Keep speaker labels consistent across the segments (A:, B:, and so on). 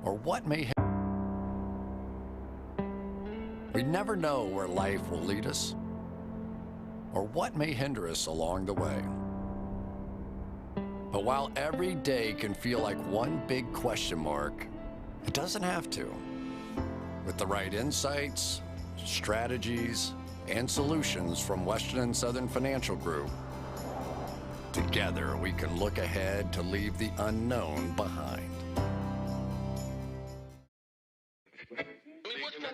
A: Or what may we never know where life will lead us, or what may hinder us along the way. But while every day can feel like one big question mark, it doesn't have to. With the right insights, strategies, and solutions from Western and Southern Financial Group, together we can look ahead to leave the unknown behind.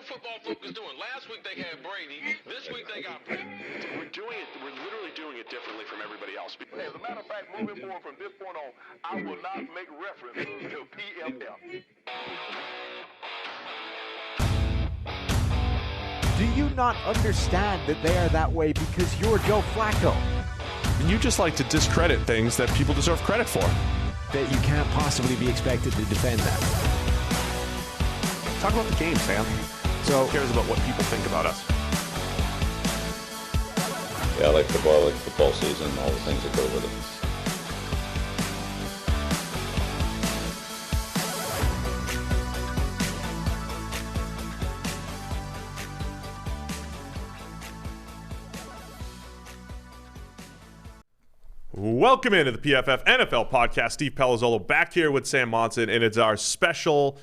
B: Football focus doing. Last week they had Brady. This week they got Brady. We're literally doing it differently from everybody else.
C: As a matter of fact, moving forward from this point on, I will not make reference to PFF.
D: Do you not understand that they are that way because you're Joe Flacco?
E: You just like to discredit things that people deserve credit for.
D: That you can't possibly be expected to defend that.
E: Talk about the game, Sam. So who cares about what people think about us?
F: Yeah, I like football season, all the things that go with it.
E: Welcome into the PFF NFL podcast. Steve Palazzolo back here with Sam Monson, and it's our special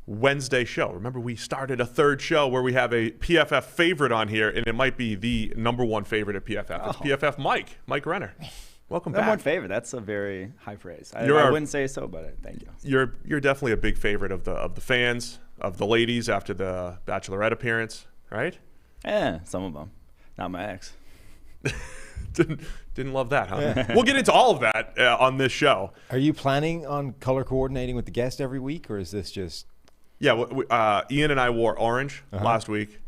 E: Wednesday show. Remember, we started a third show where we have a PFF favorite on here, and it might be the number one favorite at PFF. It's PFF Mike Renner. Welcome back.
G: Number one favorite. That's a very high praise. I wouldn't say so, but thank you.
E: You're definitely a big favorite of the fans, of the ladies after the Bachelorette appearance, right?
G: Yeah, some of them. Not my ex.
E: Didn't love that, huh? Yeah. We'll get into all of that on this show.
H: Are you planning on color coordinating with the guest every week, or is this just...
E: Yeah, Ian and I wore orange last week,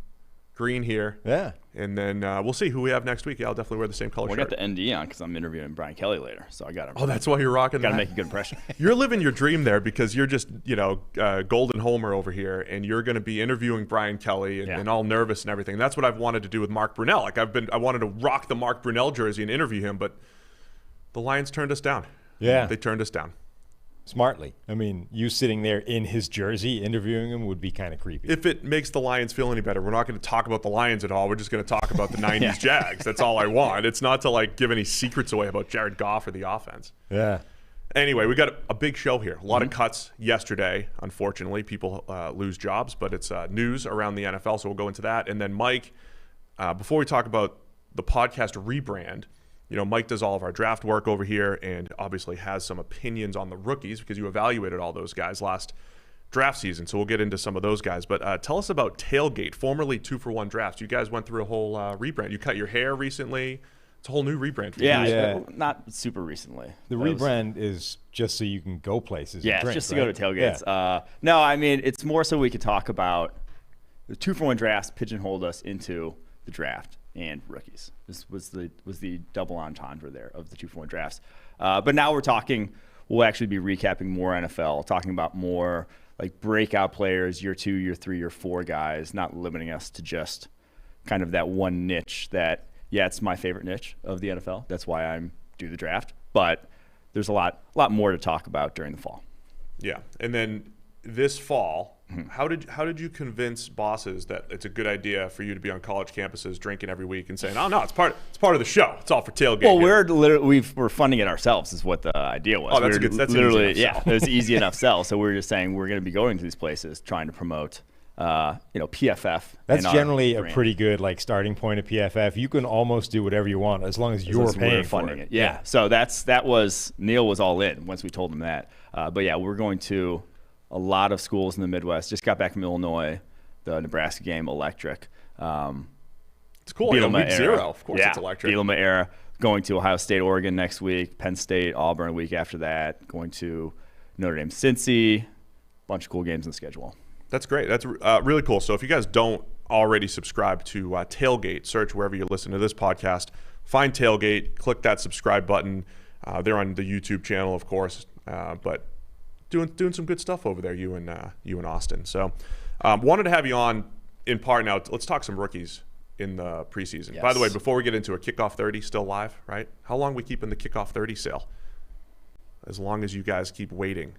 E: green here.
H: Yeah.
E: And then we'll see who we have next week. Yeah, I'll definitely wear the same color shirt.
G: I got the ND on because I'm interviewing Brian Kelly later, so I got to.
E: Oh, that's why you're rocking that?
G: Got to make a good impression.
E: You're living your dream there because you're just, golden homer over here, and you're going to be interviewing Brian Kelly and all nervous and everything. That's what I've wanted to do with Mark Brunell. I wanted to rock the Mark Brunell jersey and interview him, but the Lions turned us down.
H: Yeah.
E: They turned us down.
H: Smartly. I mean, you sitting there in his jersey interviewing him would be kind of creepy.
E: If it makes the Lions feel any better, we're not going to talk about the Lions at all. We're just going to talk about the 90s Jags. That's all I want. It's not to give any secrets away about Jared Goff or the offense.
H: Yeah.
E: Anyway, we got a big show here. A lot of cuts yesterday, unfortunately. People lose jobs, but it's news around the NFL, so we'll go into that. And then Mike, before we talk about the podcast rebrand, Mike does all of our draft work over here and obviously has some opinions on the rookies because you evaluated all those guys last draft season. So we'll get into some of those guys. But tell us about Tailgate, formerly 2-for-1 Drafts. You guys went through a whole rebrand. You cut your hair recently. It's a whole new rebrand for you.
G: Yeah, not super recently.
H: The rebrand is just so you can go places.
G: Yeah,
H: and drink,
G: just to
H: right?
G: go to tailgates.
H: Yeah.
G: No, I mean, it's more so we could talk about the 2-for-1 Drafts pigeonholed us into the draft and rookies. This was the double entendre there of the 2-for-1 Drafts. But now we'll actually be recapping more NFL, talking about more like breakout players, year 2, year 3, year 4 guys, not limiting us to just kind of that one niche that, it's my favorite niche of the NFL. That's why I'm do the draft. But there's a lot more to talk about during the fall.
E: Yeah. And then this fall, how did you convince bosses that it's a good idea for you to be on college campuses drinking every week and saying, "Oh no, it's part of the show. It's all for tailgate."
G: Well, we're funding it ourselves is what the idea was.
E: Oh, that's that's
G: literally
E: easy enough
G: it was easy enough sell. So we were just saying we're going to be going to these places trying to promote PFF.
H: That's generally a pretty good starting point of PFF. You can almost do whatever you want as long as you're paying for it.
G: Yeah. So Neil was all in once we told him that. But yeah, we're going to a lot of schools in the Midwest. Just got back from Illinois, the Nebraska game, electric.
E: It's cool. Week 0, of course, it's electric.
G: Bielema era. Going to Ohio State, Oregon next week. Penn State, Auburn a week after that. Going to Notre Dame, Cincy. Bunch of cool games in the schedule.
E: That's great. That's really cool. So if you guys don't already subscribe to Tailgate, search wherever you listen to this podcast. Find Tailgate. Click that subscribe button. They're on the YouTube channel, of course, but doing some good stuff over there, you and Austin. So wanted to have you on in part now. Let's talk some rookies in the preseason.
G: Yes.
E: By the way, before we get into a Kickoff 30 still live, right? How long are we keeping the Kickoff 30 sale? As long as you guys keep waiting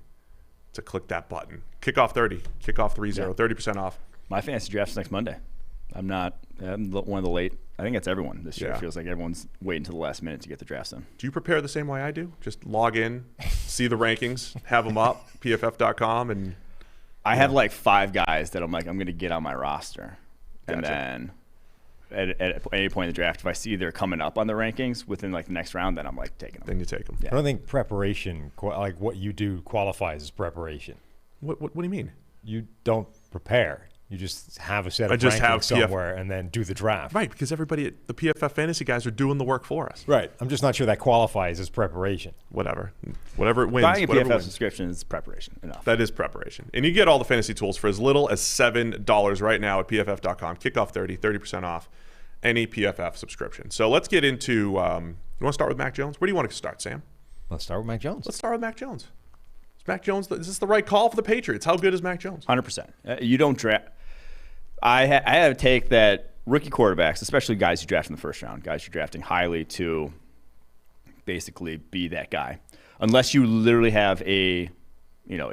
E: to click that button. Kickoff 30, Kickoff 30, 30% off.
G: My fantasy draft's next Monday. I'm one of the late. I think that's everyone this year. It feels like everyone's waiting to the last minute to get the drafts in.
E: Do you prepare the same way I do? Just log in, see the rankings, have them up, PFF.com, and
G: I have 5 guys that I'm going to get on my roster, and then at any point in the draft, if I see they're coming up on the rankings within the next round, then I'm taking them.
E: Then you take them.
H: Yeah. I don't think preparation, what you do, qualifies as preparation.
E: What do you mean?
H: You don't prepare. You just have a set of rankings somewhere and then do the draft.
E: Right, because everybody, the PFF fantasy guys are doing the work for us.
H: Right. I'm just not sure that qualifies as preparation.
E: Whatever it wins.
G: Buying a PFF subscription is preparation enough.
E: That is preparation. And you get all the fantasy tools for as little as $7 right now at PFF.com. Kickoff 30% off any PFF subscription. So let's get into, you want to start with Mac Jones? Where do you want to start, Sam?
H: Let's start with Mac Jones.
E: Let's start with Mac Jones. Is Mac Jones, is this the right call for the Patriots? How good is Mac Jones?
G: 100%. You don't draft. I have a take that rookie quarterbacks, especially guys you draft in the first round, guys you're drafting highly to basically be that guy, unless you literally have a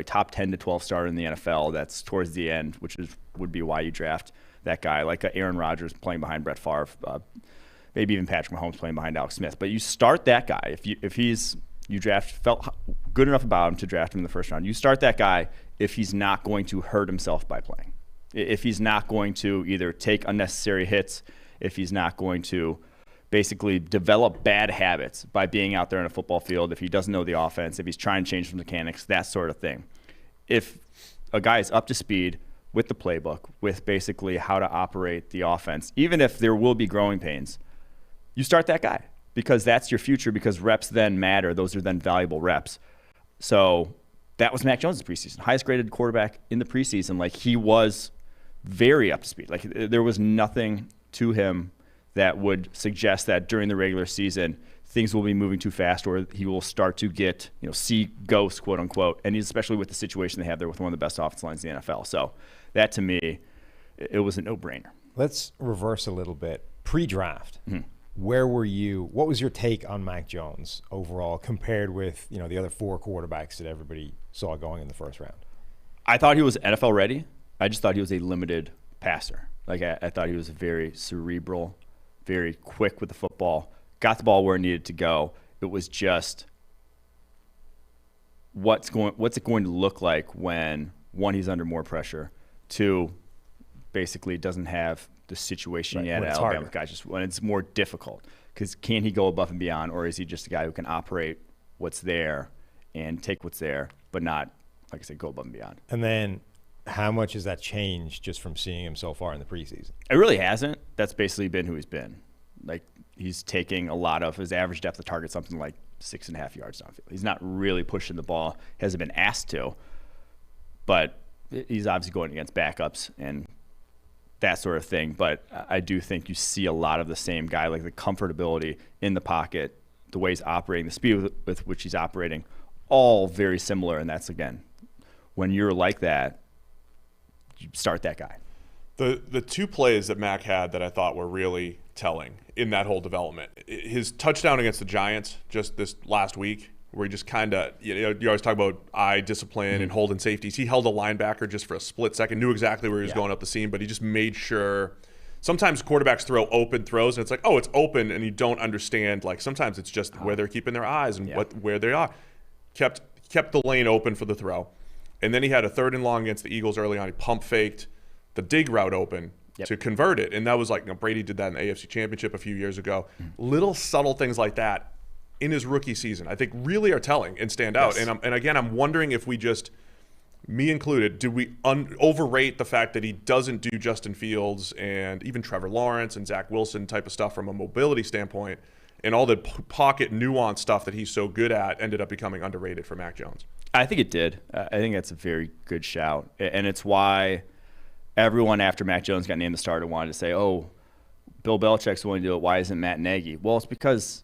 G: top 10 to 12 starter in the NFL that's towards the end, which would be why you draft that guy, like Aaron Rodgers playing behind Brett Favre, maybe even Patrick Mahomes playing behind Alex Smith. But you start that guy if you felt good enough about him to draft him in the first round. You start that guy if he's not going to hurt himself by playing. If he's not going to either take unnecessary hits, if he's not going to basically develop bad habits by being out there in a football field, if he doesn't know the offense, if he's trying to change the mechanics, that sort of thing. If a guy is up to speed with the playbook, with basically how to operate the offense, even if there will be growing pains, you start that guy because that's your future, because reps then matter. Those are then valuable reps. So that was Mac Jones' preseason. Highest graded quarterback in the preseason. He was very up to speed. There was nothing to him that would suggest that during the regular season things will be moving too fast or he will start to get, see ghosts, quote unquote. And especially with the situation they have there with one of the best offensive lines in the NFL. So that to me, it was a no-brainer.
H: Let's reverse a little bit. Pre-draft, where were you? What was your take on Mac Jones overall compared with the other 4 quarterbacks that everybody saw going in the first round?
G: I thought he was NFL ready. I just thought he was a limited passer. I thought he was very cerebral, very quick with the football, got the ball where it needed to go. It was just what's it going to look like when, 1, he's under more pressure, 2, basically doesn't have the situation yet at Alabama with guys, just when it's more difficult. Because can he go above and beyond, or is he just a guy who can operate what's there and take what's there, but not, like I said, go above and beyond?
H: And then how much has that changed just from seeing him so far in the preseason?
G: It really hasn't. That's basically been who he's been. He's taking a lot of his average depth of target, something like 6.5 yards downfield. He's not really pushing the ball, hasn't been asked to, but he's obviously going against backups and that sort of thing. But I do think you see a lot of the same guy, the comfortability in the pocket, the way he's operating, the speed with which he's operating, all very similar. And that's, again, when you're like that, you start that guy.
E: The two plays that Mac had that I thought were really telling in that whole development, his touchdown against the Giants just this last week, where he just kind of, you always talk about eye discipline and holding safeties. He held a linebacker just for a split second, knew exactly where he was going up the seam, but he just made sure. Sometimes quarterbacks throw open throws, and it's like, oh, it's open, and you don't understand. Like, sometimes it's just where they're keeping their eyes and where they are. Kept the lane open for the throw. And then he had a 3rd and long against the Eagles early on. He pump faked the dig route open to convert it. And that was like, Brady did that in the AFC Championship a few years ago. Little subtle things like that in his rookie season, I think, really are telling and stand out. And again, I'm wondering if we just, me included, do we overrate the fact that he doesn't do Justin Fields and even Trevor Lawrence and Zach Wilson type of stuff from a mobility standpoint, and all the pocket nuance stuff that he's so good at ended up becoming underrated for Mac Jones?
G: I think it did. I think that's a very good shout. And it's why everyone after Mac Jones got named the starter wanted to say, oh, Bill Belichick's willing to do it. Why isn't Matt Nagy? Well, it's because,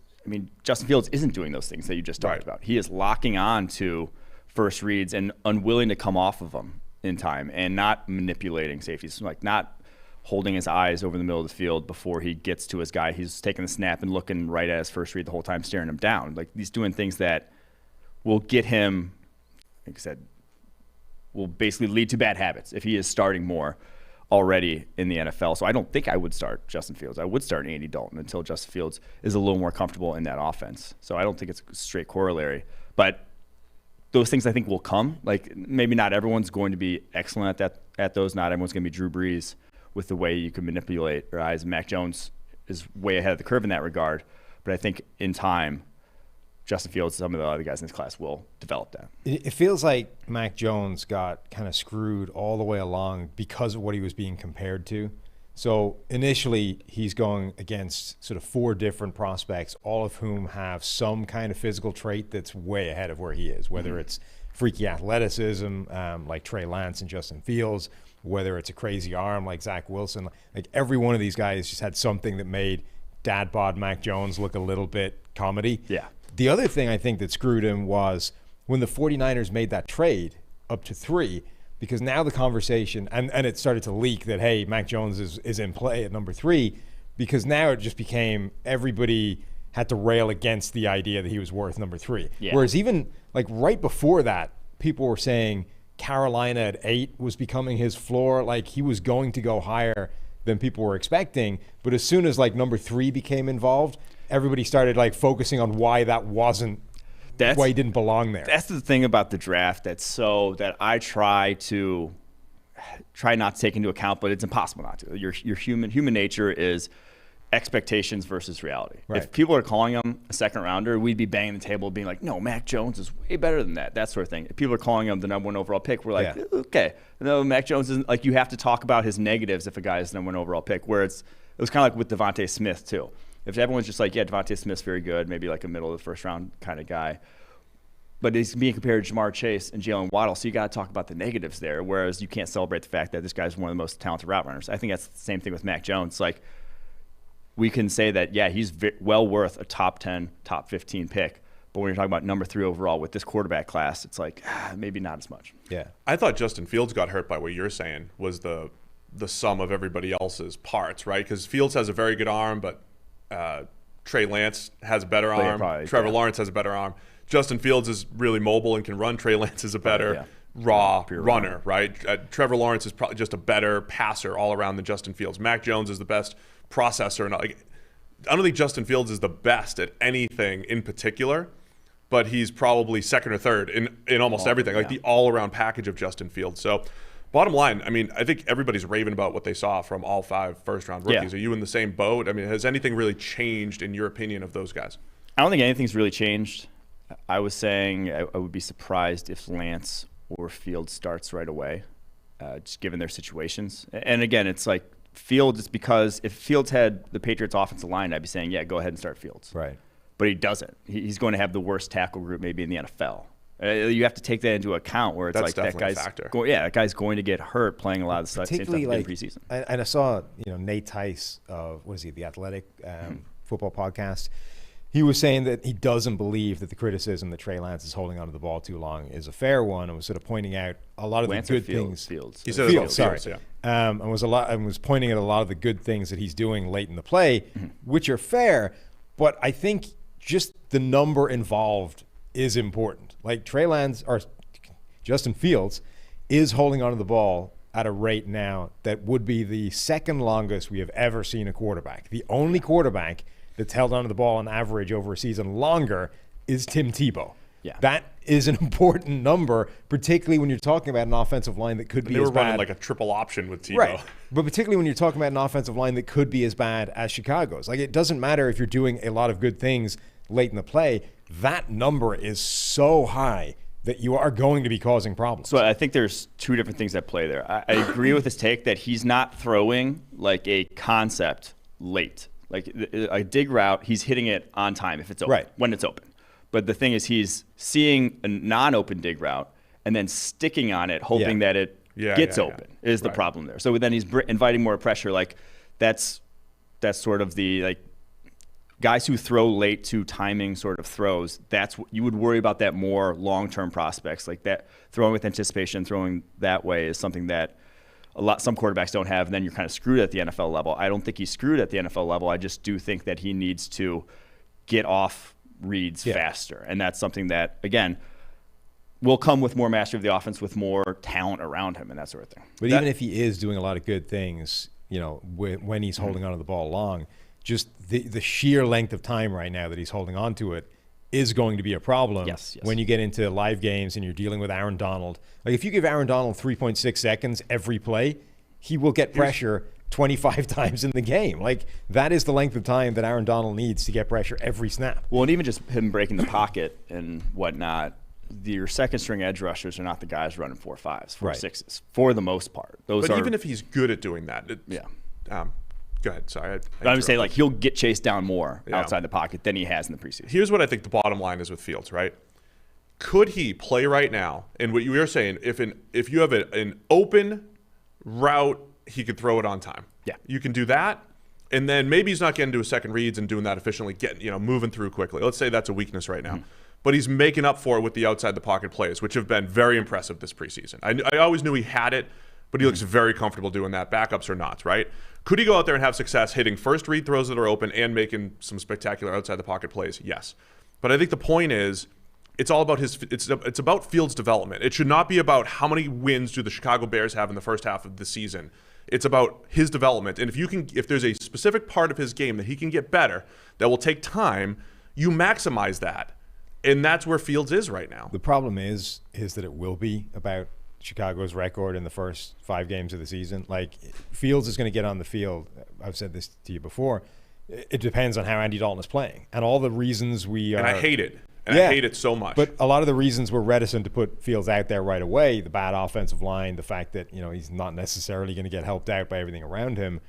G: Justin Fields isn't doing those things that you just talked about. He is locking on to first reads and unwilling to come off of them in time and not manipulating safeties, like not holding his eyes over the middle of the field before he gets to his guy. He's taking the snap and looking right at his first read the whole time, staring him down. Like, he's doing things that will get him, like I said, will basically lead to bad habits if he is starting more already in the NFL. So I don't think I would start Justin Fields. I would start Andy Dalton until Justin Fields is a little more comfortable in that offense. So I don't think it's a straight corollary. But those things I think will come. Like, maybe not everyone's going to be excellent at those. Not everyone's going to be Drew Brees with the way you can manipulate your eyes. Mac Jones is way ahead of the curve in that regard. But I think in time, Justin Fields, some of the other guys in this class will develop that.
H: It feels like Mac Jones got kind of screwed all the way along because of what he was being compared to. So initially, he's going against sort of 4 different prospects, all of whom have some kind of physical trait that's way ahead of where he is, whether it's freaky athleticism like Trey Lance and Justin Fields, whether it's a crazy arm like Zach Wilson. Like, every one of these guys just had something that made dad bod Mac Jones look a little bit comedy.
G: Yeah.
H: The other thing I think that screwed him was when the 49ers made that trade up to 3, because now the conversation, and it started to leak that, hey, Mac Jones is in play at number 3, because now it just became everybody had to rail against the idea that he was worth number 3. Yeah. Whereas even like right before that, people were saying Carolina at 8 was becoming his floor, like he was going to go higher than people were expecting. But as soon as like number 3 became involved, everybody started like focusing on why that wasn't, why he didn't belong there.
G: That's the thing about the draft that I try not to take into account, but it's impossible not to. Your human nature is expectations versus reality. Right. If people are calling him a second rounder, we'd be banging the table being like, no, Mac Jones is way better than that sort of thing. If people are calling him the number 1 overall pick, we're like, okay. No, Mac Jones isn't. Like, you have to talk about his negatives if a guy is the number 1 overall pick, where it was kind of like with Devontae Smith too. If everyone's just like, yeah, Devontae Smith's very good, maybe like a middle of the first round kind of guy, but he's being compared to Jamar Chase and Jalen Waddle, so you got to talk about the negatives there, whereas you can't celebrate the fact that this guy's one of the most talented route runners. I think that's the same thing with Mac Jones. Like, we can say that, yeah, he's well worth a top 10, top 15 pick, but when you're talking about number 3 overall with this quarterback class, it's like, maybe not as much.
H: Yeah.
E: I thought Justin Fields got hurt by what you're saying was the sum of everybody else's parts, right? Because Fields has a very good arm, but Trey Lance has a better arm. Trevor Lawrence has a better arm. Justin Fields is really mobile and can run. Trey Lance is a better raw runner, right? Trevor Lawrence is probably just a better passer all around than Justin Fields. Mac Jones is the best processor. And I don't think Justin Fields is the best at anything in particular, but he's probably second or third in almost everything, like the all-around package of Justin Fields. So bottom line, I think everybody's raving about what they saw from all 5 first-round rookies. Are you in the same boat? I mean, has anything really changed in your opinion of those guys?
G: I don't think anything's really changed. I was saying I would be surprised if Lance or Fields starts right away, just given their situations. And again, it's like Fields, it's because if Fields had the Patriots offensive line, I'd be saying, yeah, go ahead and start Fields.
H: Right.
G: But he doesn't. He's going to have the worst tackle group maybe in the NFL. You have to take that into account, where it's
E: That's
G: like that guy's that guy's going to get hurt playing a lot of stuff in preseason.
H: And I saw Nate Tice of The Athletic football podcast. he was saying that he doesn't believe that the criticism that Trey Lance is holding onto the ball too long is a fair one, and was sort of pointing out a lot of
G: Lance
H: the good
G: Fields?
H: things.
G: Fields.
E: He said
H: Fields, sorry.
E: yeah.
H: And was pointing at a lot of the good things that he's doing late in the play, which are fair. But I think just the number involved is important. Like Trey Lance or Justin Fields is holding onto the ball at a rate now that would be the second longest we have ever seen a quarterback. The only quarterback that's held onto the ball on average over a season longer is Tim Tebow.
G: Yeah.
H: That is an important number, particularly when you're talking about an offensive line that could be
E: They
H: as
E: were running
H: bad.
E: like a triple option with Tebow.
H: Right. But particularly when you're talking about an offensive line that could be as bad as Chicago's. Like, it doesn't matter if you're doing a lot of good things late in the play. That number is so high that you are going to be causing problems.
G: So I think there's two different things at play there. I agree with his take that he's not throwing like a concept late. Like a dig route, he's hitting it on time if it's open,
H: Right.
G: when it's open. But the thing is, he's seeing a non-open dig route and then sticking on it, hoping that it gets open is the problem there. So then he's inviting more pressure. Like that's sort of the like guys who throw late to timing sort of throws. That's what you would worry about, that more long-term prospects like that. Throwing with anticipation, throwing that way is something that some quarterbacks don't have, and then you're kind of screwed at the NFL level. I don't think he's screwed at the NFL level. I just do think that he needs to get off reads faster, and that's something that, again, will come with more mastery of the offense, with more talent around him and that sort of thing.
H: But even if he is doing a lot of good things, you know, when he's holding onto the ball long, just the sheer length of time right now that he's holding on to it is going to be a problem when you get into live games and you're dealing with Aaron Donald. Like, if you give Aaron Donald 3.6 seconds every play, he will get pressure 25 times in the game. Like, that is the length of time that Aaron Donald needs to get pressure every snap.
G: Well, and even just him breaking the pocket and whatnot, your second-string edge rushers are not the guys running 4.5s, 4.6s, for the most part.
E: But even if he's good at doing that, go ahead. Sorry.
G: But I'm just saying, like, he'll get chased down more outside the pocket than he has in the preseason.
E: Here's what I think the bottom line is with Fields, right? Could he play right now? And what you were saying, if you have an open route, he could throw it on time.
G: Yeah.
E: You can do that. And then maybe he's not getting to his second reads and doing that efficiently, moving through quickly. Let's say that's a weakness right now. But he's making up for it with the outside the pocket plays, which have been very impressive this preseason. I always knew he had it, but he looks very comfortable doing that, backups or not, right? Could he go out there and have success hitting first read throws that are open and making some spectacular outside the pocket plays? Yes. But I think the point is, it's all about it's about Fields' development. It should not be about how many wins do the Chicago Bears have in the first half of the season. It's about his development. And if there's a specific part of his game that he can get better, that will take time, you maximize that. And that's where Fields is right now.
H: The problem is that it will be about Chicago's record in the first 5 games of the season. Like, Fields is going to get on the field. I've said this to you before. It depends on how Andy Dalton is playing. And all the reasons we are...
E: And I hate it. I hate it so much.
H: But a lot of the reasons we're reticent to put Fields out there right away, the bad offensive line, the fact that, he's not necessarily going to get helped out by everything around him,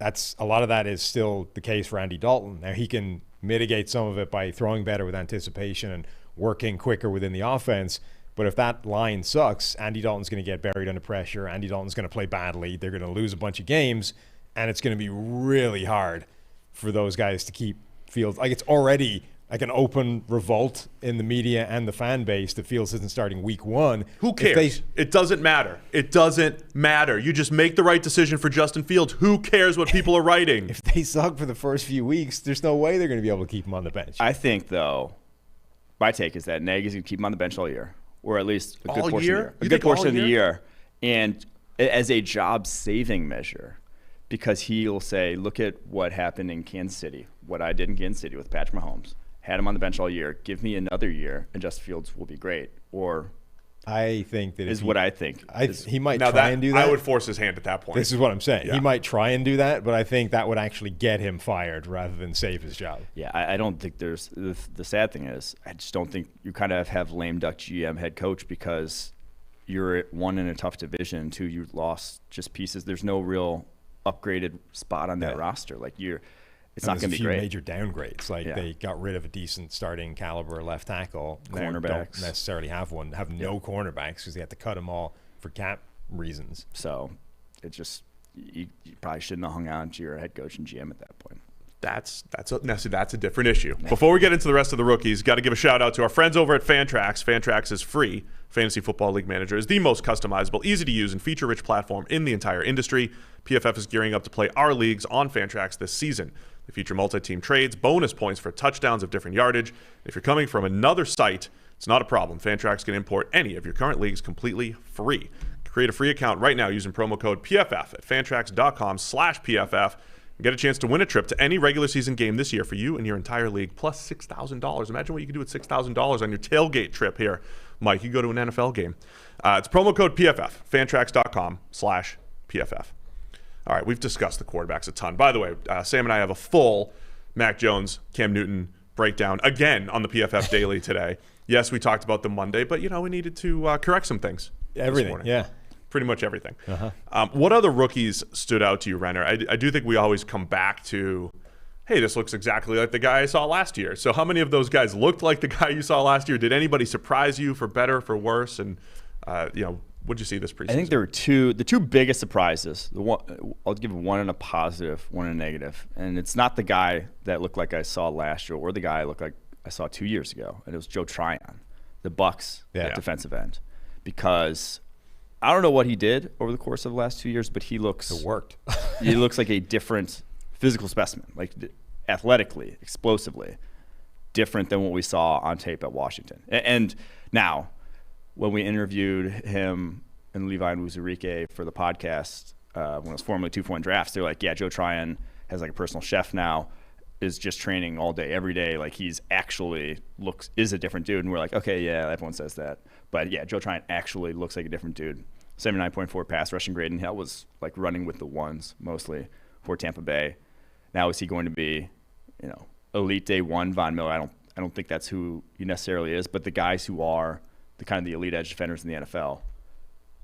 H: a lot of that is still the case for Andy Dalton. Now, he can mitigate some of it by throwing better with anticipation and working quicker within the offense. But if that line sucks, Andy Dalton's going to get buried under pressure. Andy Dalton's going to play badly. They're going to lose a bunch of games, and it's going to be really hard for those guys to keep Fields. Like, it's already like an open revolt in the media and the fan base that Fields isn't starting week 1.
E: Who cares? It doesn't matter. It doesn't matter. You just make the right decision for Justin Fields. Who cares what people are writing?
H: If they suck for the first few weeks, there's no way they're going to be able to keep him on the bench.
G: I think, though, my take is that Nagy is going to keep him on the bench all year, or at least a good portion of the year. A good portion of the year. And as a job-saving measure, because he'll say, look at what happened in Kansas City, what I did in Kansas City with Patrick Mahomes. Had him on the bench all year. Give me another year, and Justin Fields will be great. Or
H: I think that
G: is what I think.
H: He might try and do that.
E: I would force his hand at that point.
H: This is what I'm saying.
E: Yeah.
H: He might try and do that, but I think that would actually get him fired rather than save his job.
G: Yeah, I don't think there's the sad thing is I just don't think you kind of have lame duck GM head coach because you're one in a tough division, 2 you lost just pieces. There's no real upgraded spot on that roster. Like it's not going to be great.
H: Major downgrades. Like they got rid of a decent starting caliber left tackle.
G: Cornerbacks.
H: They don't necessarily have one. Have no cornerbacks because they had to cut them all for cap reasons.
G: So it just you probably shouldn't have hung on to your head coach and GM at that point.
E: That's a different issue. Before we get into the rest of the rookies, got to give a shout out to our friends over at Fantrax. Fantrax is free fantasy football league manager, is the most customizable, easy to use, and feature-rich platform in the entire industry. PFF is gearing up to play our leagues on Fantrax this season. They feature multi-team trades, bonus points for touchdowns of different yardage. If you're coming from another site, it's not a problem. Fantrax can import any of your current leagues completely free. Create a free account right now using promo code PFF at fantrax.com/PFF. Get a chance to win a trip to any regular season game this year for you and your entire league, plus $6,000. Imagine what you could do with $6,000 on your tailgate trip here, Mike. You go to an NFL game. It's promo code PFF, fantrax.com/PFF. All right, we've discussed the quarterbacks a ton. By the way, Sam and I have a full Mac Jones, Cam Newton breakdown again on the PFF Daily today. Yes, we talked about them Monday, but, we needed to correct some things.
H: Everything, yeah.
E: Pretty much everything. What other rookies stood out to you, Renner? I do think we always come back to, hey, this looks exactly like the guy I saw last year. So how many of those guys looked like the guy you saw last year? Did anybody surprise you for better, for worse? And, what did you see this preseason?
G: I think there were the two biggest surprises. I'll give one in a positive, one in a negative. And it's not the guy that looked like I saw last year or the guy I looked like I saw 2 years ago. And it was Joe Tryon, the Bucs defensive end. Because I don't know what he did over the course of the last 2 years, but he looks
H: – It worked.
G: He looks like a different physical specimen, like athletically, explosively, different than what we saw on tape at Washington. And now, when we interviewed him and Levi and Wuzurike for the podcast, when it was formerly 2-for-1 drafts, they're like, yeah, Joe Tryon has like a personal chef now, is just training all day, every day. Like he's actually is a different dude. And we're like, okay, yeah, everyone says that. But yeah, Joe Tryon actually looks like a different dude. 79.4 pass rushing grade, and that was like running with the ones mostly for Tampa Bay. Now is he going to be, elite day one Von Miller? I don't think that's who he necessarily is. But the guys who are the elite edge defenders in the NFL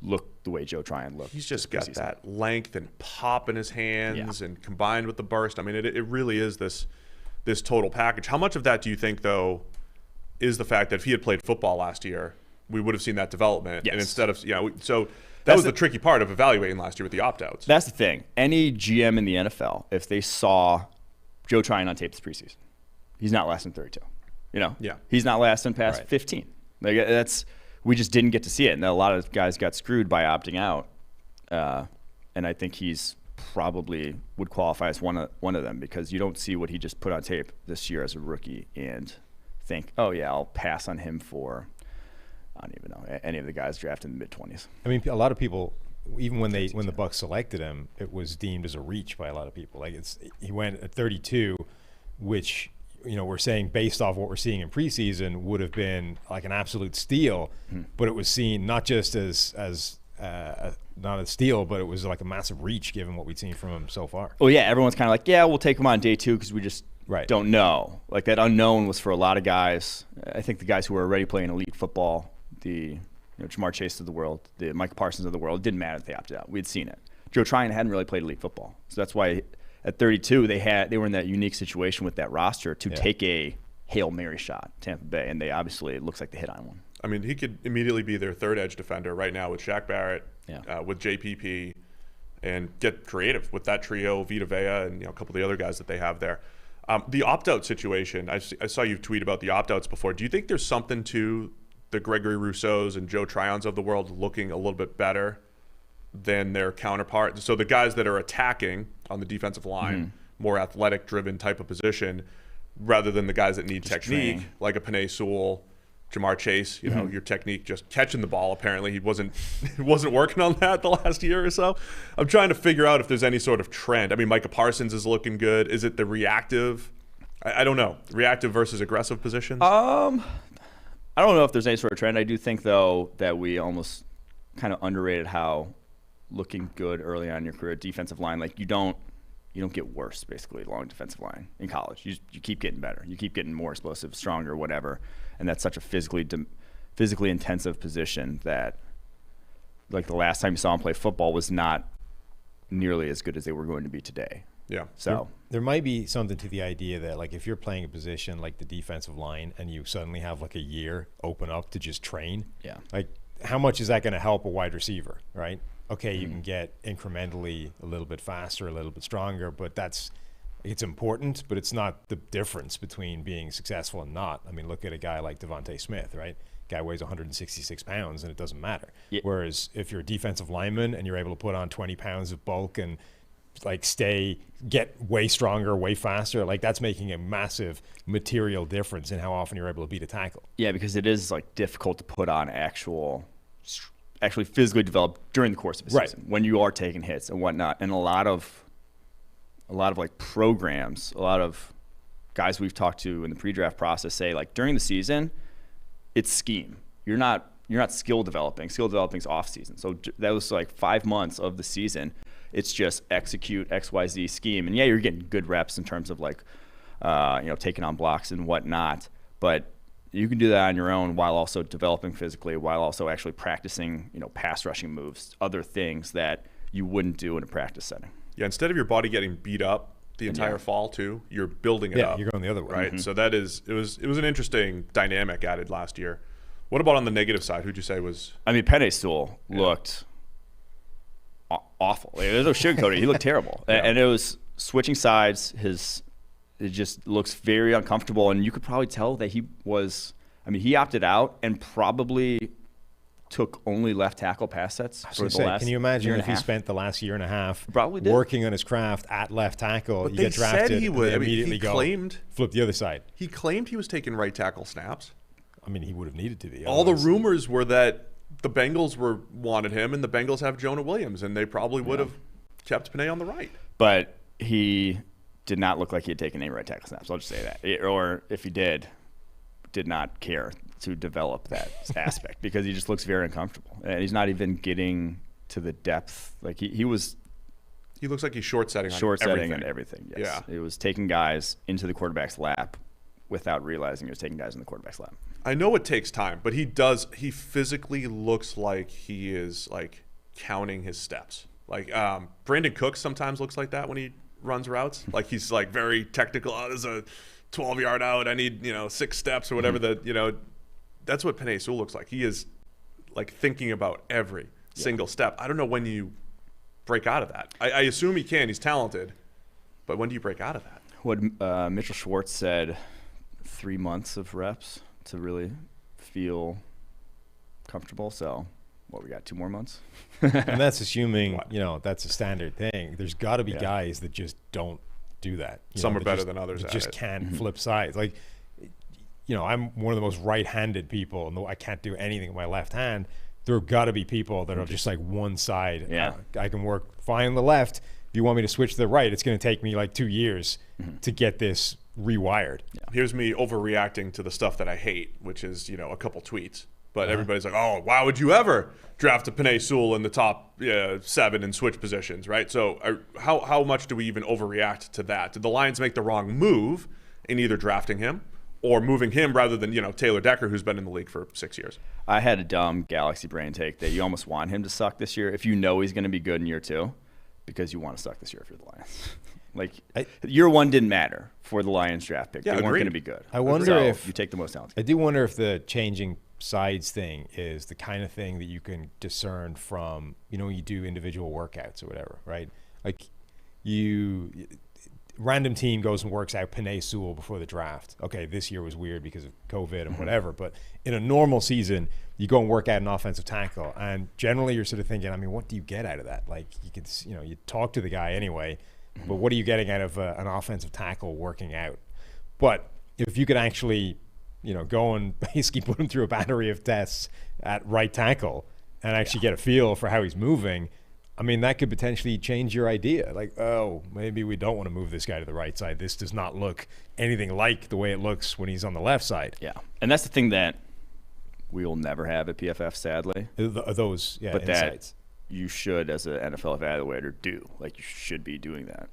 G: look the way Joe Tryon looked.
E: He's just got that length and pop in his hands, and combined with the burst. I mean, it really is this total package. How much of that do you think, though, is the fact that if he had played football last year, we would have seen that development?
G: Yes.
E: And instead of, so that was the tricky part of evaluating last year with the opt-outs.
G: That's the thing. Any GM in the NFL, if they saw Joe Tryon on tape this preseason, he's not less than 32. He's not less than past 15. Like we just didn't get to see it, and a lot of guys got screwed by opting out. And I think he's probably would qualify as one of them, because you don't see what he just put on tape this year as a rookie and think, oh yeah, I'll pass on him for, I don't even know, any of the guys drafted in the mid-20s.
H: I mean, a lot of people, even when the Bucs selected him, it was deemed as a reach by a lot of people. Like he went at 32, which we're saying based off what we're seeing in preseason would have been like an absolute steal, but it was seen not just as not a steal, but it was like a massive reach given what we'd seen from him so far.
G: Well, yeah, everyone's kind of like, yeah, we'll take him on day 2 because we just don't know. Like that unknown was for a lot of guys. I think the guys who were already playing elite football, the Jamar Chase of the world, the Micah Parsons of the world, it didn't matter if they opted out. We'd seen it. Joe Tryon hadn't really played elite football, so that's why at 32 they were in that unique situation with that roster to take a Hail Mary shot, Tampa Bay, and it looks like they hit on one.
E: I mean, he could immediately be their third edge defender right now with Shaq Barrett, with JPP, and get creative with that trio, Vita Vea, and a couple of the other guys that they have there. The opt-out situation, I saw you tweet about the opt-outs before. Do you think there's something to the Gregory Rousseaus and Joe Tryons of the world looking a little bit better than their counterpart? So the guys that are attacking on the defensive line, more athletic-driven type of position, rather than the guys that need technique, like a Penei Sewell, Jamar Chase, your technique just catching the ball. Apparently he wasn't working on that the last year or so. I'm trying to figure out if there's any sort of trend. I mean, Micah Parsons is looking good. Is it the reactive? I don't know. Reactive versus aggressive positions?
G: I don't know if there's any sort of trend. I do think, though, that we almost kind of underrated how looking good early on in your career, defensive line, like you don't get worse, basically, along defensive line in college. You keep getting better. You keep getting more explosive, stronger, whatever. And that's such a physically intensive position that, like, the last time you saw them play football was not nearly as good as they were going to be today.
E: Yeah.
G: So
H: there might be something to the idea that, like, if you're playing a position like the defensive line and you suddenly have like a year open up to just train, like how much is that going to help a wide receiver, right? Okay, you can get incrementally a little bit faster, a little bit stronger, but that's It's important, but it's not the difference between being successful and not. I mean, look at a guy like Devontae Smith, right? Guy weighs 166 pounds, and it doesn't matter. Yeah. Whereas if you're a defensive lineman and you're able to put on 20 pounds of bulk and like get way stronger, way faster, like that's making a massive material difference in how often you're able to beat a tackle.
G: Yeah, because it is like difficult to put on actually physically develop during the course of a season when you are taking hits and whatnot. And a lot of like programs, a lot of guys we've talked to in the pre-draft process say like during the season, it's scheme. You're not skill developing. Skill developing's off season. So that was like 5 months of the season. It's just execute XYZ scheme. And yeah, you're getting good reps in terms of like, taking on blocks and whatnot. But you can do that on your own while also developing physically, while also actually practicing, pass rushing moves, other things that you wouldn't do in a practice setting.
E: Yeah, instead of your body getting beat up the entire fall too, you're building it up.
H: Yeah, you're going the other way.
E: Right. Mm-hmm. So it was an interesting dynamic added last year. What about on the negative side? Who'd you say was?
G: I mean, Palazzolo looked awful. There's no sugarcoating. He looked terrible, and it was switching sides. It just looks very uncomfortable, and you could probably tell that he was. I mean, he opted out and probably took only left tackle pass sets for the last.
H: Can you imagine if he spent the last year and a half
G: probably
H: working on his craft at left tackle?
E: But
H: you get drafted,
E: said he would.
H: And immediately flip the other side.
E: He claimed he was taking right tackle snaps.
H: I mean, he would have needed to be.
E: All the rumors were that the Bengals wanted him, and the Bengals have Jonah Williams, and they probably would have kept Panay on the right.
G: But he did not look like he had taken any right tackle snaps. I'll just say that. Or if he did not care to develop that aspect because he just looks very uncomfortable. And he's not even getting to the depth. Like he was.
E: He looks like he's short-setting
G: on everything, yes. Yeah. It was taking guys into the quarterback's lap without realizing he was taking guys in the quarterback's lap.
E: I know it takes time, but he physically looks like he is like counting his steps. Like Brandon Cooks sometimes looks like that when he runs routes. Like he's like very technical. Oh, there's a 12-yard out. I need 6 steps or whatever. That's what Panay Sewell looks like. He is like thinking about every single step. I don't know when you break out of that. I assume he can. He's talented, but when do you break out of that?
G: What Mitchell Schwartz said, 3 months of reps to really feel comfortable. So, we got 2 more months?
H: And that's assuming, that's a standard thing. There's got to be guys that just don't do that.
E: Some are better than others
H: at it. Just can't flip sides. Like, I'm one of the most right-handed people, and I can't do anything with my left hand. There have got to be people that are just like one side.
G: Yeah.
H: I can work fine on the left. If you want me to switch to the right, it's going to take me like 2 years to get this rewired.
E: Yeah. Here's me overreacting to the stuff that I hate, which is, a couple tweets. But everybody's like, oh, why would you ever draft a Panay Sewell in the top 7 and switch positions, right? So how much do we even overreact to that? Did the Lions make the wrong move in either drafting him or moving him rather than, Taylor Decker, who's been in the league for 6 years?
G: I had a dumb Galaxy brain take that you almost want him to suck this year if you know he's going to be good in year 2 because you want to suck this year if you're the Lions. Like, year 1 didn't matter for the Lions draft pick. They weren't going to be good.
H: I wonder if
G: you take the most talented.
H: I do wonder if the changing sides thing is the kind of thing that you can discern from, when you do individual workouts or whatever, right? Like random team goes and works out Panay Sewell before the draft. Okay, this year was weird because of COVID and whatever, but in a normal season, you go and work out an offensive tackle, and generally you're sort of thinking, what do you get out of that? Like you could, you talk to the guy anyway, but what are you getting out of an offensive tackle working out? But if you could actually, go and basically put him through a battery of tests at right tackle and actually get a feel for how he's moving, that could potentially change your idea. Like, oh, maybe we don't want to move this guy to the right side. This does not look anything like the way it looks when he's on the left side.
G: Yeah, and that's the thing that we will never have at PFF, sadly.
H: Those
G: but
H: insights.
G: That you should, as an NFL evaluator, do. Like, you should be doing that.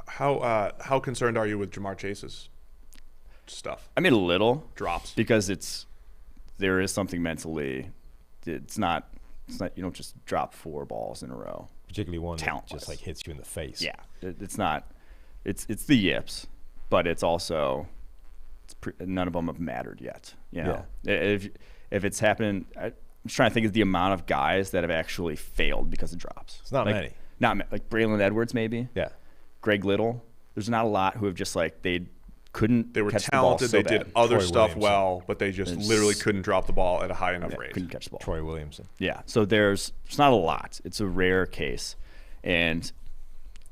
E: How concerned are you with Jamar Chase's stuff?
G: A little
E: drops
G: because there is something mentally. It's not you don't just drop 4 balls in a row,
H: particularly one that just like hits you in the face.
G: Yeah, it's not. It's the yips, but it's also none of them have mattered yet. If it's happening, I'm just trying to think of the amount of guys that have actually failed because of drops.
H: It's not many.
G: Not like Braylon Edwards, maybe.
H: Yeah.
G: Greg Little. there's not a lot who have just like they
E: were
G: catch
E: talented,
G: the ball so
E: they did
G: bad.
E: other
H: Troy
E: stuff
H: Williamson.
E: well, but they just literally couldn't drop the ball at a high enough rate.
G: Couldn't catch the ball.
H: Troy Williamson.
G: Yeah, so there's not a lot. It's a rare case, and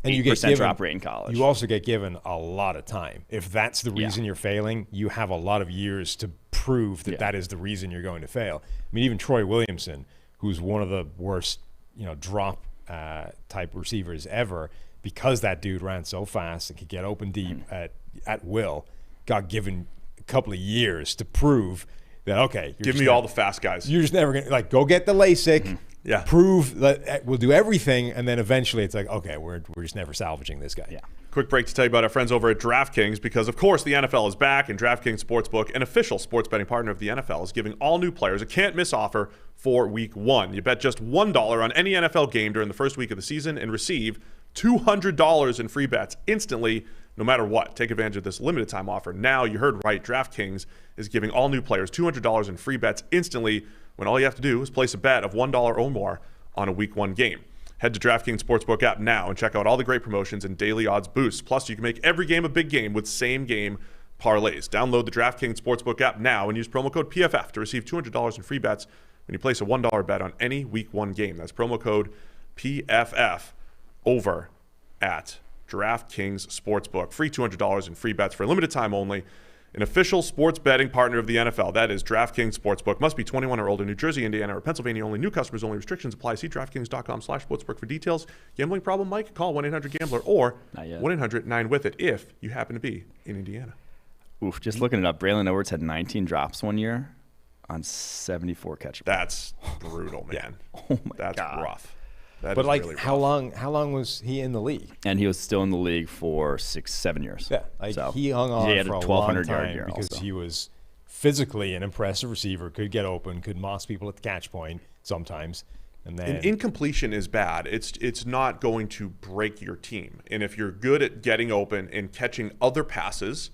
H: you get
G: 8%
H: given,
G: drop rate in college.
H: You also get given a lot of time. If that's the reason you're failing, you have a lot of years to prove that that is the reason you're going to fail. I mean, even Troy Williamson, who's one of the worst, drop type receivers ever, because that dude ran so fast and could get open deep at will, got given a couple of years to prove that, okay,
E: give me all the fast guys.
H: You're just never going to, go get the LASIK, prove that we'll do everything, and then eventually it's like, okay, we're just never salvaging this guy.
G: Yeah.
E: Quick break to tell you about our friends over at DraftKings, because, of course, the NFL is back, and DraftKings Sportsbook, an official sports betting partner of the NFL, is giving all new players a can't-miss offer for Week 1. You bet just $1 on any NFL game during the first week of the season and receive $200 in free bets instantly, no matter what. Take advantage of this limited time offer. Now, you heard right, DraftKings is giving all new players $200 in free bets instantly when all you have to do is place a bet of $1 or more on a Week 1 game. Head to DraftKings Sportsbook app now and check out all the great promotions and daily odds boosts. Plus, you can make every game a big game with same-game parlays. Download the DraftKings Sportsbook app now and use promo code PFF to receive $200 in free bets when you place a $1 bet on any Week 1 game. That's promo code PFF over at DraftKings Sportsbook. Free $200 in free bets for a limited time only. An official sports betting partner of the NFL. That is DraftKings Sportsbook. Must be 21 or older. New Jersey, Indiana, or Pennsylvania only. New customers only. Restrictions apply. See DraftKings.com/sportsbook for details. Gambling problem, Mike? Call 1-800-GAMBLER or 1-800-9-WITH-IT if you happen to be in Indiana.
G: Oof, just looking it up, Braylon Edwards had 19 drops one year on 74 catches.
E: That's brutal, man.
G: Oh, my
E: That's
G: God.
E: rough. That
H: But
E: is really rough.
H: how long was he in the league?
G: And he was still in the league for 6-7 years.
H: Yeah,
G: So
H: he hung on
G: he had
H: for a
G: a
H: long
G: 1,200 yard
H: time
G: year
H: because
G: also.
H: he was physically an impressive receiver, could get open, could moss people at the catch point sometimes, and then
E: And incompletion is bad. It's not going to break your team. And if you're good at getting open and catching other passes,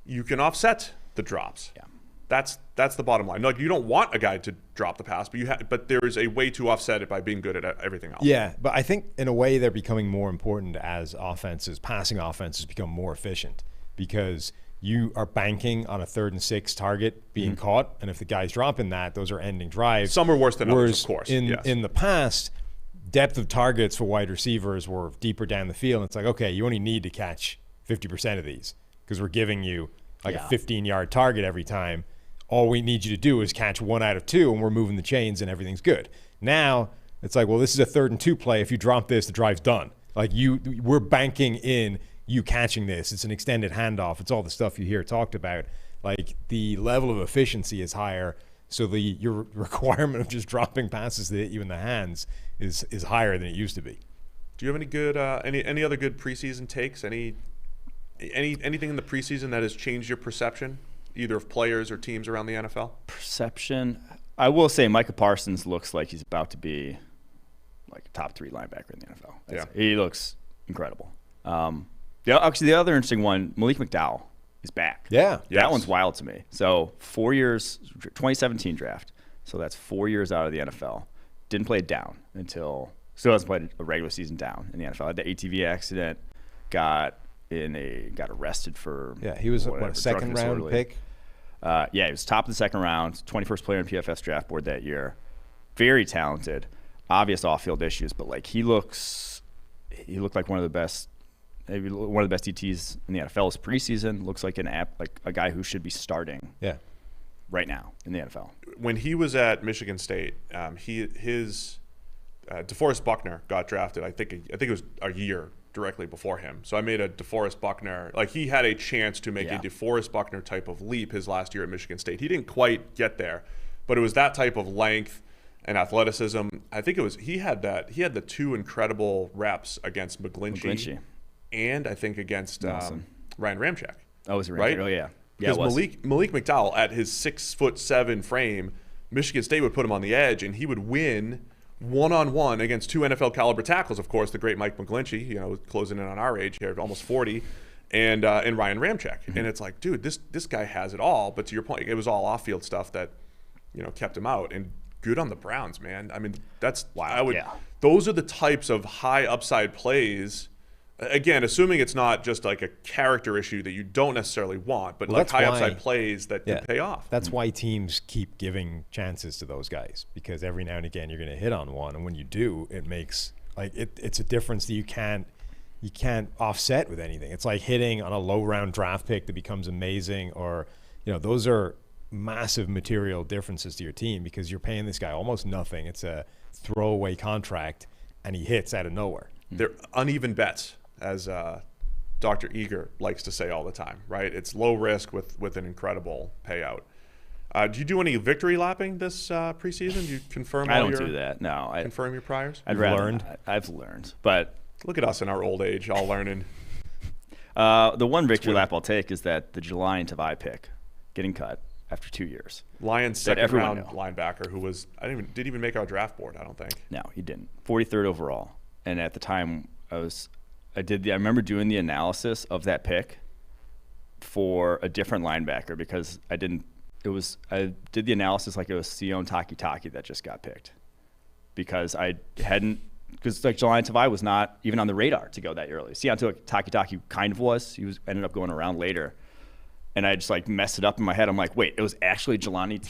E: you can offset the drops.
G: Yeah.
E: That's the bottom line. Like, you don't want a guy to drop the pass, but there is a way to offset it by being good at everything else.
H: Yeah, but I think in a way they're becoming more important as passing offenses become more efficient, because you are banking on a 3rd and 6 target being caught, and if the guy's dropping that, those are ending drives.
E: Some are worse than others, of course.
H: In the past, depth of targets for wide receivers were deeper down the field. It's like, okay, you only need to catch 50% of these because we're giving you like a 15-yard target every time. All we need you to do is catch 1 out of 2, and we're moving the chains, and everything's good. Now it's like, well, this is a 3rd and 2 play. If you drop this, the drive's done. Like, we're banking in you catching this. It's an extended handoff. It's all the stuff you hear talked about. Like, the level of efficiency is higher, so your requirement of just dropping passes that hit you in the hands is higher than it used to be.
E: Do you have any good any other good preseason takes? Anything in the preseason that has changed your perception, either of players or teams around the NFL?
G: Perception. I will say Micah Parsons looks like he's about to be like a top 3 linebacker in the NFL.
E: Yeah.
G: He looks incredible. Actually, the other interesting one, Malik McDowell is back.
H: Yeah.
G: That one's wild to me. So 4 years, 2017 draft. So that's 4 years out of the NFL. Didn't play it down until – still hasn't played a regular season down in the NFL. Had the ATV accident, got arrested for
H: Yeah, he was
G: whatever,
H: a second round
G: disorderly.
H: pick.
G: Yeah, he was top of the second round, 21st player in PFF's draft board that year. Very talented, obvious off-field issues, but like he looked like one of the best, maybe one of the best DTs in the NFL's preseason. Looks like a guy who should be starting.
H: Yeah.
G: Right now in the NFL.
E: When he was at Michigan State, DeForest Buckner got drafted. I think it was a year directly before him. So I made a DeForest Buckner, like he had a chance to make a DeForest Buckner type of leap his last year at Michigan State. He didn't quite get there, but it was that type of length and athleticism. I think he had the 2 incredible reps against McGlinchey. And I think against Ryan Ramczyk.
G: Oh, was it
E: right?
G: Oh, yeah.
E: Because Malik McDowell, at his 6'7" frame, Michigan State would put him on the edge, and he would win one-on-one against 2 NFL caliber tackles. Of course, the great Mike McGlinchey, closing in on our age here, almost 40, and Ryan Ramczyk. And it's like, dude, this guy has it all. But to your point, it was all off-field stuff that kept him out. And good on the Browns, man. I mean, that's those are the types of high upside plays Again, assuming it's not just like a character issue that you don't necessarily want, but like high upside plays that can pay off.
H: That's why teams keep giving chances to those guys, because every now and again you're going to hit on one, and when you do, it makes it's a difference that you can't offset with anything. It's like hitting on a low round draft pick that becomes amazing, or those are massive material differences to your team because you're paying this guy almost nothing. It's a throwaway contract, and he hits out of nowhere.
E: They're uneven bets, as Dr. Eager likes to say all the time, right? It's low risk with an incredible payout. Do you do any victory lapping this preseason? Do you confirm
G: I don't do that. No.
E: Confirm your priors?
G: I've learned. But
E: look at us in our old age, all learning.
G: The one victory lap I'll take is that the Jelani Tavai pick getting cut after 2 years.
E: Lions second round linebacker who didn't even make our draft board, I don't think.
G: No, he didn't. 43rd overall. And at the time I remember doing the analysis of that pick for a different linebacker because I did the analysis like it was Sion Takitaki that just got picked because because like Jelani Tavai was not even on the radar to go that early. Sion Takitaki kind of was. He ended up going around later. And I just like messed it up in my head. I'm like, wait, it was actually Jelani.